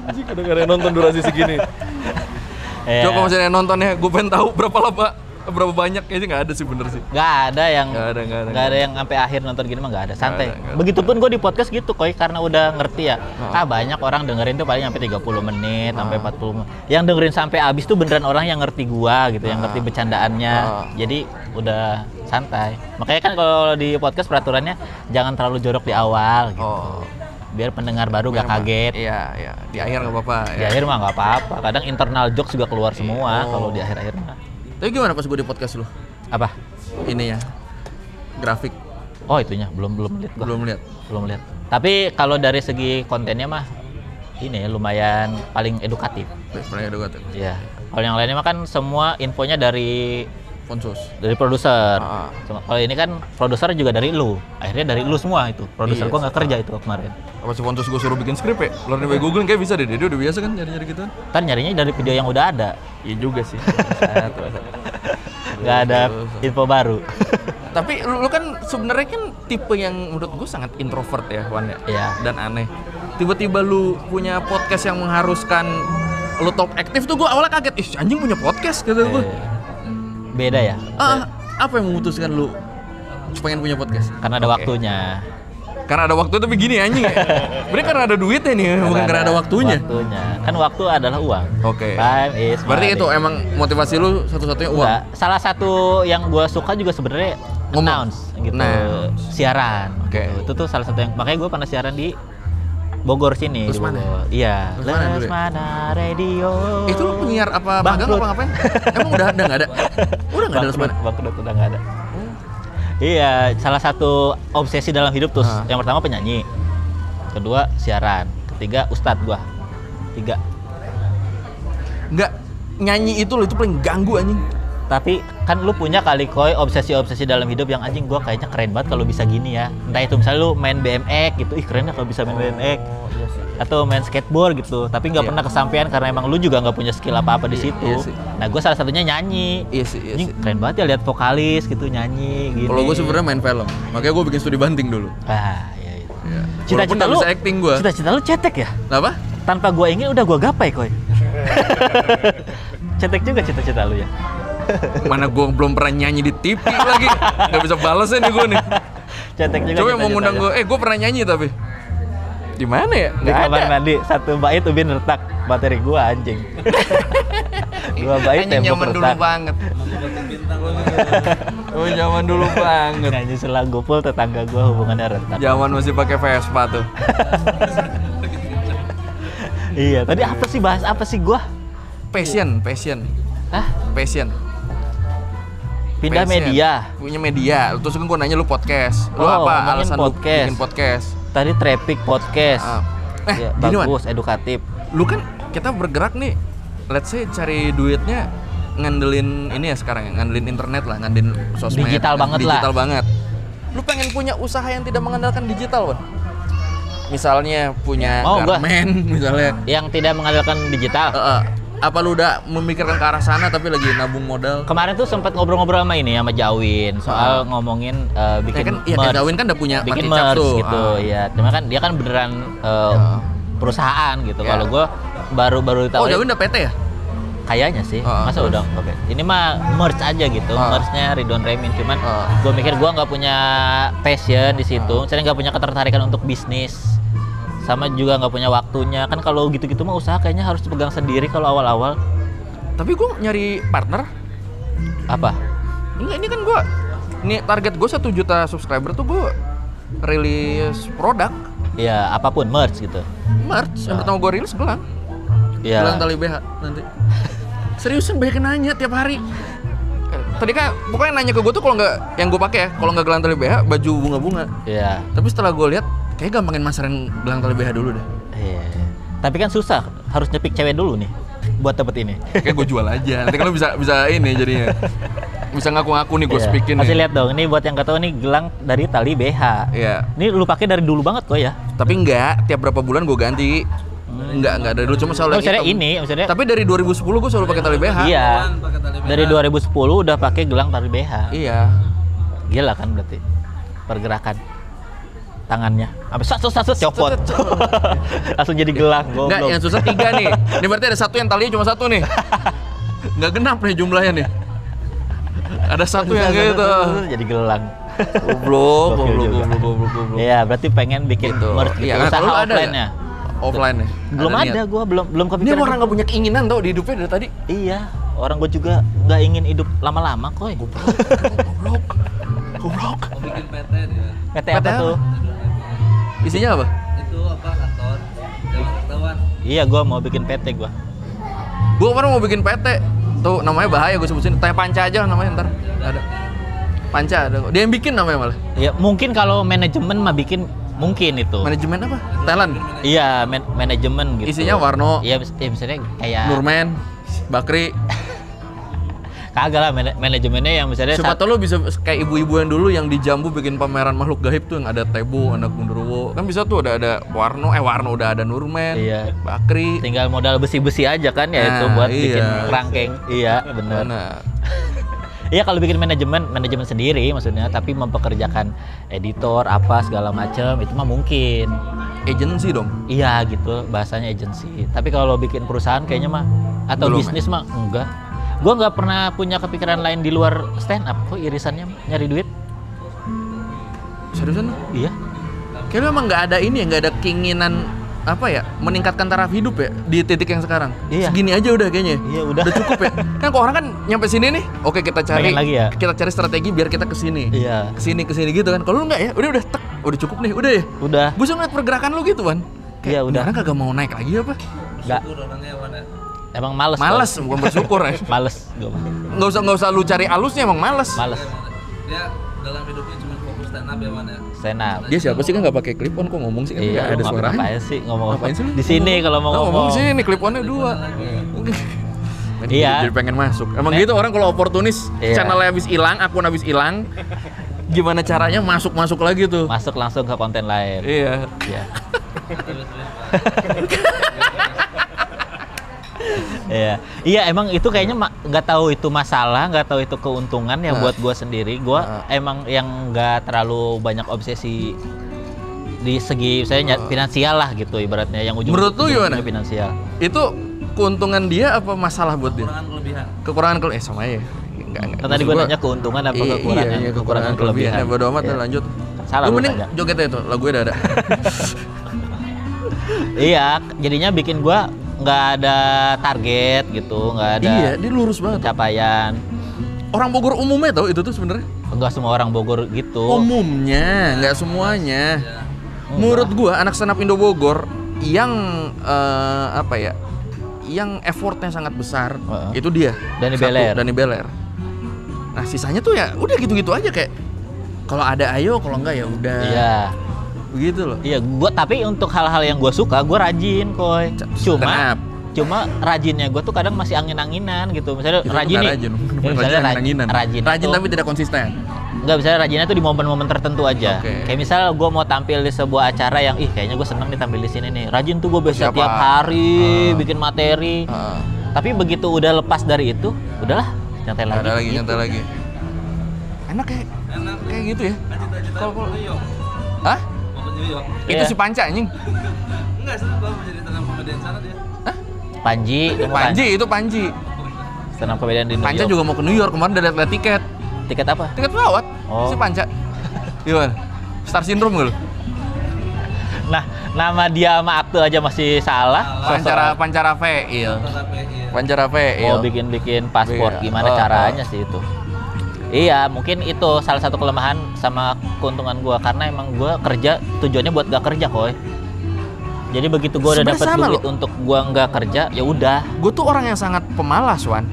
Anjing udah gak ada yang nonton durasi segini. Coba kalau misalnya nonton ya, gue pengen tahu berapa lama Berapa banyak kayaknya nggak ada sih, bener sih. Nggak ada yang sampai akhir nonton gini mah nggak ada. Santai. Nggak ada. Begitupun gue di podcast gitu Koy, karena udah ngerti ya. Banyak orang dengerin tuh paling sampai 30 menit sampai 40 menit. Yang dengerin sampai habis tuh beneran orang yang ngerti gua gitu, yang ngerti bercandaannya. Jadi udah santai. Makanya kan kalau di podcast peraturannya jangan terlalu jorok di awal gitu. Biar pendengar baru gak kaget. Iya. Di akhir nggak apa-apa. Di akhir mah nggak apa-apa. Kadang internal jokes juga keluar semua kalau di akhir-akhir mah. Tapi gimana pas gue di podcast lu? Apa? Ini ya, grafik. Oh itunya belum lihat gua. Belum lihat. Tapi kalau dari segi kontennya mah ini ya lumayan paling edukatif. Paling edukatif. Iya. Kalau yang lainnya mah kan semua infonya dari Ponsus. Dari produser. Kalau ini kan produser juga dari lu. Akhirnya dari lu semua itu. Produser gua nggak kerja itu kemarin. Apa sih Ponsus gue suruh bikin skrip ya? Learning by Google kayak bisa deh. Dia udah biasa kan nyari-nyari gitu. Kan nyarinya dari video yang udah ada. Iya juga sih. Nggak ada info baru. Tapi lu kan sebenarnya kan tipe yang menurut gue sangat introvert ya, Wan ya. Iya. Dan aneh. Tiba-tiba lu punya podcast yang mengharuskan lu talk aktif tuh gue awalnya kaget. Ih, anjing punya podcast kata gue. Beda ya? Apa yang memutuskan lu pengen punya podcast? Karena ada waktunya. Karena ada waktu tapi gini anjing. Berarti karena ada duitnya nih, bukan karena ada waktunya. Kan waktu adalah uang. Oke. Time is money. Berarti itu emang motivasi lu satu-satunya uang. Enggak. Salah satu yang gua suka juga sebenarnya announce gitu. Siaran. Oke. Gitu. Itu tuh salah satu yang makanya gua pernah siaran di Bogor sini. Lesmana? Iya. Lesmana Radio. Itu lu penyiar apa magang apa ngapain? Emang udah nggak ada? Udah nggak ada Lesmana? Bangkrut udah nggak ada. Iya, salah satu obsesi dalam hidup tuh. Yang pertama penyanyi, kedua siaran, ketiga ustadz gua. 3. Nggak, nyanyi itu paling ganggu anjing. Tapi kan lu punya kali Koy obsesi-obsesi dalam hidup yang anjing gua kayaknya keren banget kalau bisa gini ya. Entah itu misalnya lu main BMX gitu, ih keren ya kalau bisa main BMX. Iya sih. Atau main skateboard gitu, tapi nggak pernah kesampaian karena emang lu juga nggak punya skill apa-apa di situ. Iya sih. Nah, gue salah satunya nyanyi. Iya sih. Keren banget ya lihat vokalis gitu nyanyi gini. Kalau gue sebenarnya main film, makanya gue bikin studi banting dulu. Iya. Cita-cita lu bisa acting gue. Cita-cita lu cetek ya? Apa? Tanpa gue ingin udah gue gapai Koy. Cetek juga cita-cita lu ya. Mana gue belum pernah nyanyi di TV lagi, nggak bisa balesnya nih gue nih. Cetek juga. Coba yang mau ngundang gue, gue pernah nyanyi tapi di mana ya? Di kamar mandi, 1 bait Ubin retak, materi gue anjing. 2 bait tembok zaman retak. dulu banget. Oh zaman dulu banget. Nyanyi selagu full tetangga gue hubungannya retak. Zaman masih pakai Vespa tuh. Iya, tadi apa sih bahas apa sih gue? Passion. Hah? Passion. Pindah Passion. media. Punya media. Terus gue nanya lu podcast. Lu apa alasan lu bikin podcast? Tadi traffic podcast. Ya, gini, bagus, edukatif. Lu kan kita bergerak nih, let's say cari duitnya ngandelin ini ya sekarang ya, ngandelin internet lah, ngandelin sosmed. Digital banget lah. Digital banget. Lu pengen punya usaha yang tidak mengandalkan digital, Wan? Misalnya punya garmen, misalnya. Yang tidak mengandalkan digital. Apa lu udah memikirkan ke arah sana tapi lagi nabung modal? Kemarin tuh sempat ngobrol-ngobrol sama ini sama Jawin soal ngomongin bikin merch. Jawin kan udah punya bikin merch tuh. Gitu. Ya, cuma kan dia kan beneran perusahaan gitu. Kalau gue baru tahu. Oh, Jawin udah PT ya? Kayaknya sih. Masa udah oke. Ini mah merch aja gitu. Merchnya Ridwan Remin. Cuman gue mikir gue nggak punya passion di situ. Saya nggak punya ketertarikan untuk bisnis. Sama juga nggak punya waktunya. Kan kalau gitu-gitu mah usaha kayaknya harus dipegang sendiri kalau awal-awal. Tapi gue nyari partner. Apa? Ini kan gue, ini target gue 1 juta subscriber tuh gue rilis produk. Ya apapun merch gitu. Merch. Yang pertama gue rilis gelang. Ya. Gelang tali BH nanti. Seriusan banyak yang nanya tiap hari. Tadi kan pokoknya nanya ke gue tuh kalau nggak yang gue pakai ya, kalau nggak gelang tali BH baju bunga-bunga. Iya. Tapi setelah gue lihat kayak gampangin masarin gelang tali BH dulu deh. Iya. Tapi kan susah, harus nyepik cewek dulu nih buat dapet ini. Kayak gue jual aja. Nanti kan lu bisa ini jadinya. Bisa ngaku-ngaku nih gue speakin nih. Masih lihat dong, ini buat yang nggak tahu nih gelang dari tali BH. Iya. Ini lu pakai dari dulu banget kok ya. Tapi enggak, tiap berapa bulan gue ganti. Enggak dari dulu cuma selalu maksudnya ini, maksudnya. Tapi dari 2010 gue selalu pakai tali BH. Iya. Dari 2010 udah pakai gelang tali BH. Iya. Gila kan berarti pergerakan tangannya. Sampai satu copot. Langsung jadi gelang, goblok. Enggak, yang susah 3 nih. Ini berarti ada 1 yang talinya cuma 1 nih. Enggak genap nih jumlahnya nih. Ada satu yang gitu. Jadi gelang. Goblok. Iya, berarti pengen bikin Gitu. merch gitu. Iya, kan, Usaha kalau lu ada offline-nya. Offline ya? Belum ada, gue belum Ini kepikiran. orang nggak punya keinginan tau di hidupnya dari tadi. Iya, orang gue juga nggak ingin hidup lama-lama, koy. Goblok. Mau bikin PT dia. PT apa PT tuh? Isinya apa? Itu apa kantor? Jangan ketahuan. Iya, gue mau bikin PT gue. Gue kemarin mau bikin PT. Tuh namanya bahaya gue sebutin. Tanya Panca aja lah namanya ntar. Ada. Panca ada kok. Dia yang bikin namanya malah. Ya mungkin kalau manajemen mah bikin mungkin itu. Manajemen apa? Talent. Iya, manajemen gitu. Isinya Warno, Iya, misalnya kayak Nurman, Bakri. kagak lah manajemennya yang misalnya Siapa tau lo bisa kayak ibu-ibu yang dulu yang di Jambu bikin pameran makhluk gaib tuh yang ada Tebo, anak Gundurwo. Kan bisa tuh ada Warno udah ada Nurman, Iya. Bakri. tinggal modal besi-besi aja kan ya itu Nah, buat iya. bikin rangkeng. Iya, benar. Nah, Iya kalau bikin manajemen sendiri maksudnya, tapi mempekerjakan editor apa segala macam itu mah mungkin. agency dong. Iya gitu bahasanya agency. Tapi kalau bikin perusahaan kayaknya mah atau Belum, bisnis mah enggak. Gua nggak pernah punya kepikiran lain di luar stand up kok, irisannya mah nyari duit. Seriusan lo? Iya. Kayaknya lo emang nggak ada ini ya, nggak ada keinginan apa ya, meningkatkan taraf hidup ya di titik yang sekarang. Iya. Segini aja udah kayaknya. Iya, udah. cukup ya. Kan kok orang kan nyampe sini nih, oke kita cari Pengen lagi ya? kita cari strategi biar kita kesini. Iya. Kesini gitu kan. Kalau lu nggak ya, udah tek, udah cukup nih, udah ya. Udah. Gue ngeliat pergerakan lu gitu kan. Iya, udah. Orang kagak mau naik lagi apa? Enggak. Syukur orangnya mana? Emang males. Males, gua. bukan bersyukur ya. Males gua. Nggak usah lu cari alusnya, emang males. Males. Dia dalam hidupnya cuma fokus stand up ya mana? Stand up. Dia siapa sih kan nggak pakai clip on, kok ngomong sih kan nggak ada ngomong suaranya. Apaan sih ngomong Ngapain sih lu? di sini kalau mau ngomong ngomong. di sini nih clip onnya 2. Iya. Jadi pengen masuk. Emang gitu orang kalau oportunis, Iya. channelnya habis hilang, akun habis hilang, gimana caranya masuk lagi tuh? Masuk langsung ke konten lain. Iya. Iya. Iya, iya emang itu kayaknya nggak tahu itu masalah, nggak tahu itu keuntungan ya buat gua sendiri. Gua emang yang nggak terlalu banyak obsesi di segi saya finansial lah gitu ibaratnya yang Menurut lu gimana? Finansial. Itu keuntungan dia apa masalah buat dia? Kekurangan kelebihan. Kekurangan sama ya. Enggak. Kan tadi gua nanya keuntungan apa kekurangan? Iya, kekurangan kelebihan. Ya, bodo amat Iya. lanjut. Salah Lu gua mending tanya. joget aja tuh, lagunya udah ada. Iya, jadinya bikin gua nggak ada target gitu, nggak ada Iya, dia lurus banget. pencapaian. Orang Bogor umumnya tau itu tuh sebenarnya. Enggak semua orang Bogor gitu. Umumnya, nggak semuanya. Menurut gua anak stand up Indo Bogor yang apa ya? Yang effortnya sangat besar, itu dia. Dani Satu, Beler. Dani Beler. Nah, sisanya tuh ya udah gitu-gitu aja kayak kalau ada ayo, kalau enggak ya udah. Iya. Begitu loh. Iya, gua tapi untuk hal-hal yang gua suka, gua rajin, koy. Stand up. Cuma rajinnya gua tuh kadang masih angin-anginan gitu. Misalnya Itu rajin bukan nih. rajin. Ya, misalnya Rajin-anginan. rajin Rajin tuh- tapi tidak konsisten. Enggak, misalnya rajinnya tuh di momen-momen tertentu aja. Oke. Kayak misal gua mau tampil di sebuah acara yang kayaknya gua seneng nih tampil di sini nih. Rajin tuh gua biasa Siapa? tiap hari bikin materi. Heeh. Tapi begitu udah lepas dari itu, udahlah nyantai lagi. Ada lagi, gitu. nyantai lagi. Enak kayak gitu ya. Cita-cita mau ke New York. Hah? Mau ke New York. Itu Iya. si Panca anjing. Enggak, sih gua mau jadi stand up comedian sana dia. Panji, itu Panji itu Panji. stand up comedian di New Panca York. juga mau ke New York kemarin udah liat tiket. Tiket apa? Tiket pesawat. Oh. Si Panca. Gimana? Star syndrome gak lu? Nah, nama dia sama akte aja masih salah. Pancara Veil. Tapi iya. Pancara Veil. Mau bikin paspor, Iya. gimana caranya sih itu? Iya, mungkin itu salah satu kelemahan sama keuntungan gua karena emang gua kerja tujuannya buat gak kerja, koy. Jadi begitu gua udah Sebenarnya dapet sama duit loh. untuk gua nggak kerja, ya udah. Gue tuh orang yang sangat pemalas, Wan.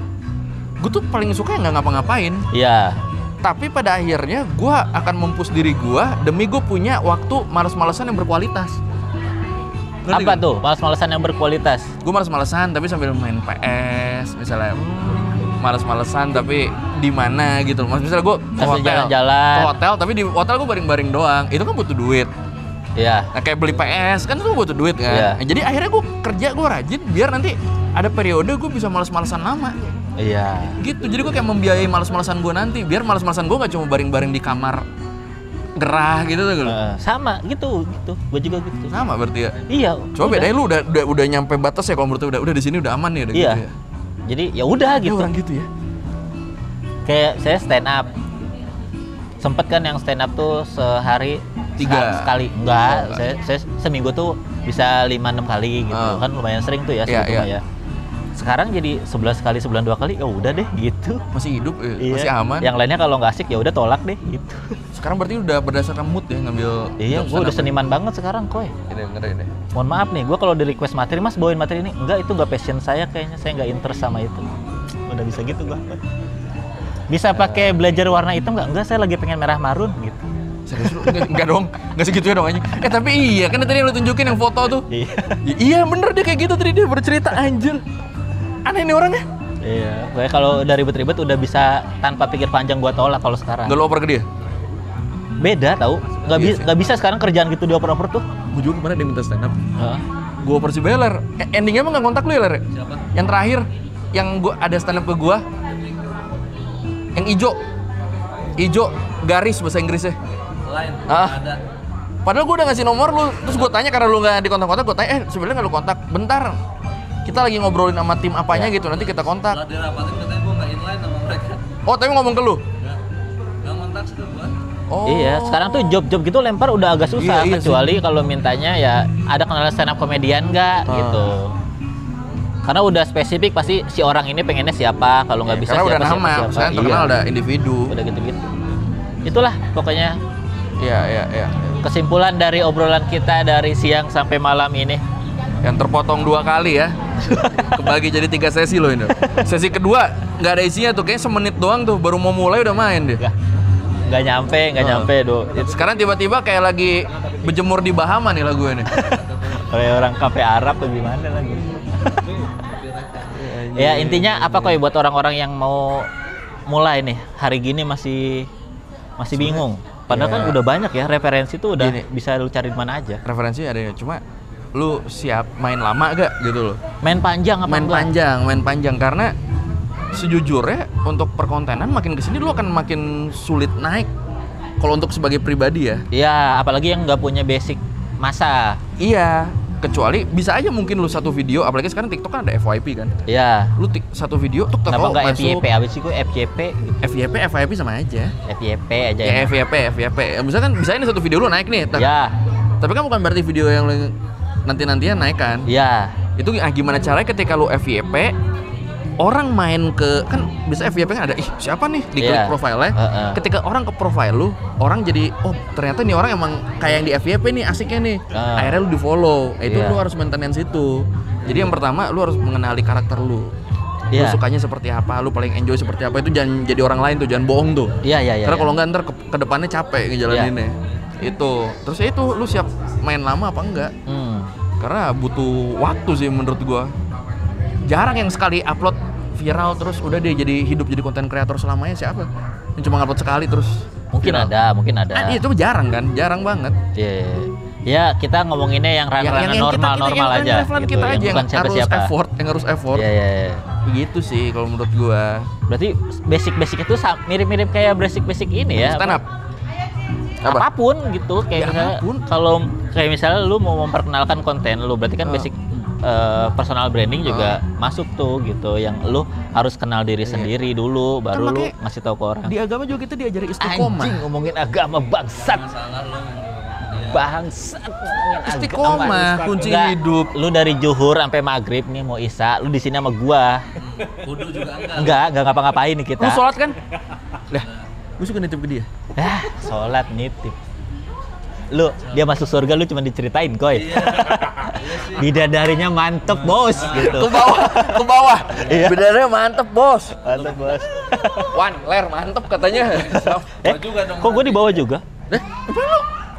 Gue tuh paling suka yang nggak ngapa-ngapain. Iya. Tapi pada akhirnya gue akan mempush diri gue demi gue punya waktu males-malesan yang berkualitas. Apa tuh? Males-malesan yang berkualitas. Gue males-malesan tapi sambil main PS misalnya. Males-malesan tapi di mana gitu. Misalnya gue ke Sambil hotel. jalan-jalan. Ke hotel tapi di hotel gue baring-baring doang. Itu kan butuh duit. Iya. Nah, kayak beli PS kan itu butuh duit kan. Iya. Nah, jadi akhirnya gue kerja gue rajin biar nanti ada periode gue bisa males-malesan lama. Iya. Gitu. Jadi gue kayak membiayai males-malesan gue nanti biar males-malesan gue gak cuma baring-baring di kamar gerah gitu tuh. Sama gitu. Gue juga gitu. Sama berarti ya. Iya. Coba udah. bedanya lu udah nyampe batas ya kalau menurut lu udah di sini udah aman ya udah Iya. gitu ya. Jadi ya udah Dia gitu. orang gitu ya. Kayak saya stand up. Sempet kan yang stand up tuh sehari 3 sekali. Enggak, saya seminggu tuh bisa 5-6 kali gitu. Kan lumayan sering tuh ya sebetulnya ya. Sekarang jadi 11 kali, sebulan 2 kali, ya udah deh gitu. Masih hidup, Iya. masih aman. Yang lainnya kalau nggak asik ya udah tolak deh gitu. Sekarang berarti udah berdasarkan mood ya ngambil. Iya, gue udah seniman banget sekarang, Koy. Ini ngeri deh. Mohon maaf nih, gue kalau di request materi, Mas bawain materi ini, enggak, itu nggak passion saya kayaknya, saya nggak interest sama itu. Udah bisa gitu gue. Bisa pakai belajar warna hitam nggak? Enggak, saya lagi pengen merah marun gitu. Serius lu? Enggak dong, enggak segitu ya dong anjing. Tapi iya, kan tadi yang lu tunjukin yang foto tuh. Iya. Iya bener dia kayak gitu tadi dia bercerita anjir. Aneh nih orangnya. Iya, gue kalau udah ribet-ribet udah bisa tanpa pikir panjang gua tolak kalau sekarang. Enggak lu oper ke dia? Beda tau, nggak bisa sekarang kerjaan gitu dioper-oper tuh. Gue juga kemarin dia minta stand up. Heeh. Gue oper si Beler. Endingnya emang nggak kontak lu ya Ler? Siapa? Yang terakhir, yang gua ada stand up ke gua. Yang ijo garis bahasa Inggrisnya. Lain. Ah. Ada. Padahal gue udah ngasih nomor lu, terus gue tanya karena lu nggak di kontak-kontak, gue tanya, sebenarnya nggak lu kontak, bentar, kita lagi ngobrolin sama tim apanya gitu, nanti kita kontak. Setelah dirapatin katanya gue nggak inline sama mereka. Oh tapi ngomong ke lu? Nggak kontak sih gue. Oh. Iya, sekarang tuh job-job gitu lempar udah agak susah, Iya, iya kecuali kalau mintanya ya ada kenalan stand up komedian nggak gitu. Karena udah spesifik pasti si orang ini pengennya siapa, kalau nggak bisa Karena udah siapa, nama, siapa. misalnya terkenal ada individu. Udah gitu-gitu. Itulah pokoknya Iya. kesimpulan dari obrolan kita dari siang sampai malam ini. Yang terpotong 2 kali ya. Kebagi jadi 3 sesi loh ini. Sesi kedua nggak ada isinya tuh, kayaknya semenit doang tuh, baru mau mulai udah main dia. Nggak nyampe do. Sekarang tiba-tiba kayak lagi berjemur di Bahama nih lagu ini. Kayak orang kafe Arab atau gimana lagi. Ya intinya apa kok ya buat orang-orang yang mau mulai nih hari gini masih bingung. Padahal kan udah banyak ya referensi tuh udah bisa lu cari di mana aja. Referensi ada ya, cuma lu siap main lama gak gitu loh. Main panjang apa Main panjang karena sejujurnya untuk perkontenan makin kesini lu akan makin sulit naik kalau untuk sebagai pribadi ya. Iya, apalagi yang nggak punya basic masa. Iya, kecuali bisa aja mungkin lu satu video, apalagi sekarang TikTok kan ada FYP kan. Iya. Lu satu video tuh Kenapa nggak masuk FYP? Apa sih gue FYP gitu. FYP sama aja. FYP aja. Ya FYP. Misalkan ini satu video lu naik nih. Ya. Tapi kan bukan berarti video yang lu nanti-nantian naik kan. Iya. Itu gimana caranya ketika lu FYP orang main ke, kan bisa FYP kan ada, siapa nih, diklik profilnya. Ketika orang ke profile lu, orang jadi, oh ternyata nih orang emang kayak yang di FYP nih, asiknya nih. Akhirnya lu di follow. Itu lu harus maintenance itu. Jadi yang pertama lu harus mengenali karakter lu. Lu sukanya seperti apa, lu paling enjoy seperti apa, itu jangan jadi orang lain tuh, jangan bohong tuh. Iya. Karena kalau nggak ntar ke depannya capek ngejalaninnya. Itu. Terus itu lu siap main lama apa enggak? Karena butuh waktu sih menurut gua. Jarang yang sekali upload viral terus udah dia jadi hidup jadi konten kreator selamanya, siapa? Yang cuma upload sekali terus mungkin viral. mungkin ada. Itu jarang kan? Jarang banget. Iya. Ya, kita ngomonginnya yang ranah normal aja. Yang gitu, kita aja yang bukan siapa-siapa. harus effort. Iya. Begitu sih kalau menurut gua. Berarti basic itu mirip-mirip kayak basic ini ya. Stand up. Apapun gitu, kayak misalnya kalau kayak misalnya lu mau memperkenalkan konten lu, berarti kan basic personal branding juga masuk tuh gitu, yang lu harus kenal diri sendiri dulu baru lu ngasih tahu ke orang. Di agama juga kita diajari istiqomah. Anjing, ngomongin agama bangsat. Bangsat ngomongin istiqomah, kunci hidup. Lu dari zuhur sampai maghrib nih mau isya, lu di sini sama gua. Wudu juga enggak. Enggak ngapa-ngapain nih kita. Lu sholat kan? Lah, gue suka nitip ke dia. Sholat nitip. Lu dia masuk surga lu cuma diceritain, Koy. Iya. Bidadarinya mantep, Bos, gitu. Ke bawah. Iya. Bidadarinya mantep, Bos. Mantep, Bos. Wan, Ler, mantep katanya. Juga dong. Kok gue di bawah juga? Apa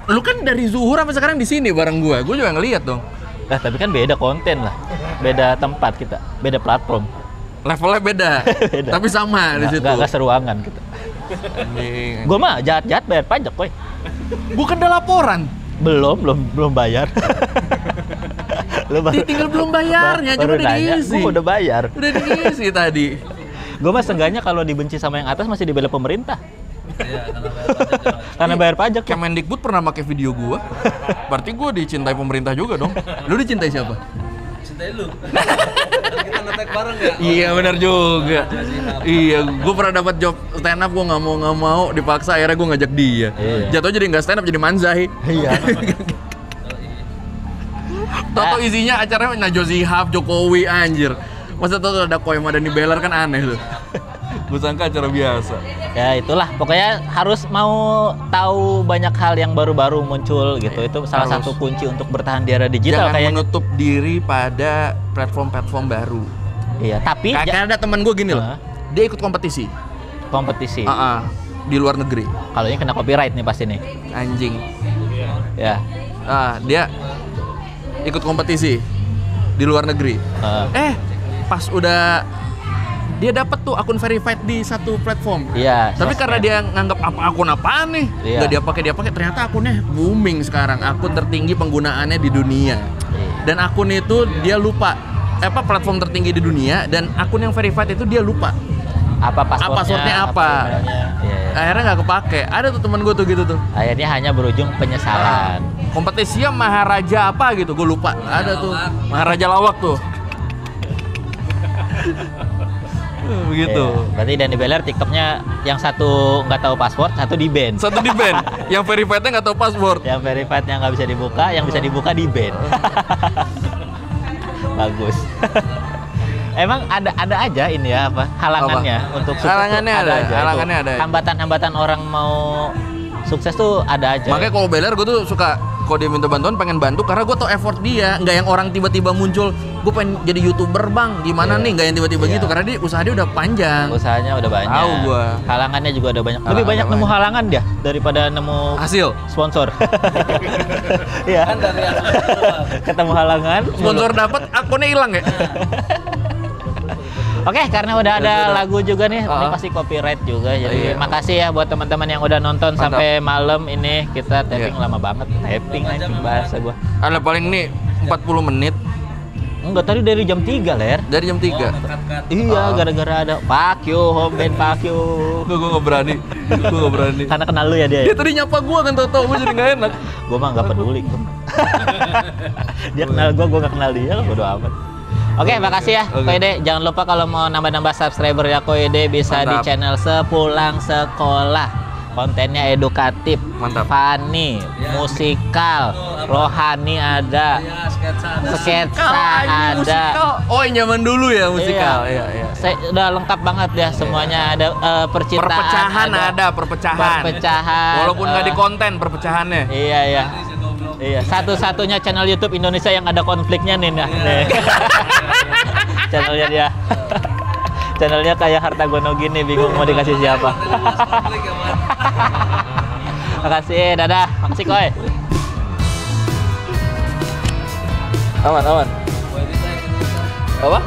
lu kan dari zuhur sampai sekarang di sini bareng gua juga ngeliat dong. Nah, tapi kan beda konten lah. Beda tempat kita, beda platform. Levelnya beda. Tapi sama di situ. Enggak seruangan kita. Anjing. Gua mah jahat bayar pajak, Koy. Bukan ada laporan. Belum bayar. Tinggal belum bayarnya, cuma udah diisi. Gua udah bayar. Udah diisi tadi. Gua mah seenggaknya kalau dibenci sama yang atas masih dibela pemerintah. Iya, karena bayar pajak. Kemendikbud pernah pakai video gua. Berarti gua dicintai pemerintah juga dong. Lu dicintai siapa? Cintai lu. Kita ngetek bareng ya? Iya benar juga. Iya, gue pernah dapat job stand up, gue nggak mau dipaksa, akhirnya gue ngajak dia. Jatuh jadi nggak stand up, jadi manzai. Iya. Toto isinya acaranya Najwa Shihab, Jokowi, anjir. Masa Toto ada Koema dan Beller kan aneh tuh. Gue sangka acara biasa. Ya itulah, pokoknya harus mau tahu banyak hal yang baru-baru muncul gitu. Itu salah satu kunci untuk bertahan di era digital. Jangan menutup diri pada platform-platform baru. Iya, tapi Kayak ada teman gue gini loh, dia ikut kompetisi. Di luar negeri. Kalau ini kena copyright nih pasti nih. Anjing. Ya. Dia ikut kompetisi di luar negeri. Pas udah dia dapat tuh akun verified di satu platform. Iya. Tapi karena dia nganggap akun apaan nih, nggak dia pakai, ternyata akunnya booming sekarang, akun tertinggi penggunaannya di dunia. Dan akun itu dia lupa platform tertinggi di dunia, dan akun yang verified itu dia lupa passwordnya apa. Akhirnya nggak kepake. Ada tuh temen gue tuh gitu tuh. Akhirnya hanya berujung penyesalan. Kompetisinya Maharaja apa gitu, gue lupa. Ada tuh Maharaja Lawak tuh. Begitu. Berarti Dani Beller TikToknya yang satu nggak tahu password, satu di ban. Yang verifiednya nggak tahu password. Yang verifiednya nggak bisa dibuka, yang bisa dibuka di ban. Bagus. Emang ada aja ini ya halangannya untuk sukses. Halangannya ada. Hambatan-hambatan orang mau sukses tuh ada aja. Makanya kalau Beller gue tuh suka, kalau dia minta bantuan pengen bantu karena gue tau effort dia, nggak yang orang tiba-tiba muncul gue pengen jadi YouTuber bang, gimana nih, nggak yang tiba-tiba gitu, karena dia usaha dia udah panjang. Usahanya udah banyak. Tahu gue. Halangannya juga udah banyak. Lebih banyak nemu halangan dia daripada nemu hasil sponsor. Iya. Ketemu halangan. Sponsor dapat, akunnya hilang ya. Oke, karena udah ada lagu juga nih, ini pasti copyright juga. Jadi makasih ya buat teman-teman yang udah nonton sampai malam ini. Kita tapping lama banget. Tapping anjing bahasa gua. Ada paling nih 40 menit. Enggak, tadi dari jam 3, Ler. Dari jam 3. Iya, gara-gara ada fuck you, home band fuck you. Gue nggak berani. Karena kenal lu ya dia. Dia tadi nyapa gue kan, tau gue jadi nggak enak. Gue mah nggak peduli. Dia kenal gue nggak kenal dia, bodo amat. Oke, makasih ya Koide. Jangan lupa kalau mau nambah-nambah subscriber ya Koide bisa di channel Sepulang Sekolah. Kontennya edukatif, funny, musikal, rohani ada, sketsa ada. Oh, yang zaman dulu ya musikal. Iya. Saya udah lengkap banget ya semuanya, ada percintaan, perpecahan. Walaupun nggak di konten perpecahannya. Iya. Satu-satunya channel YouTube Indonesia yang ada konfliknya nih. Channelnya dia. Channelnya kayak Harta Gono gini, bingung mau dikasih siapa. Makasih, dadah. Makasih Koy. Aman. Apa?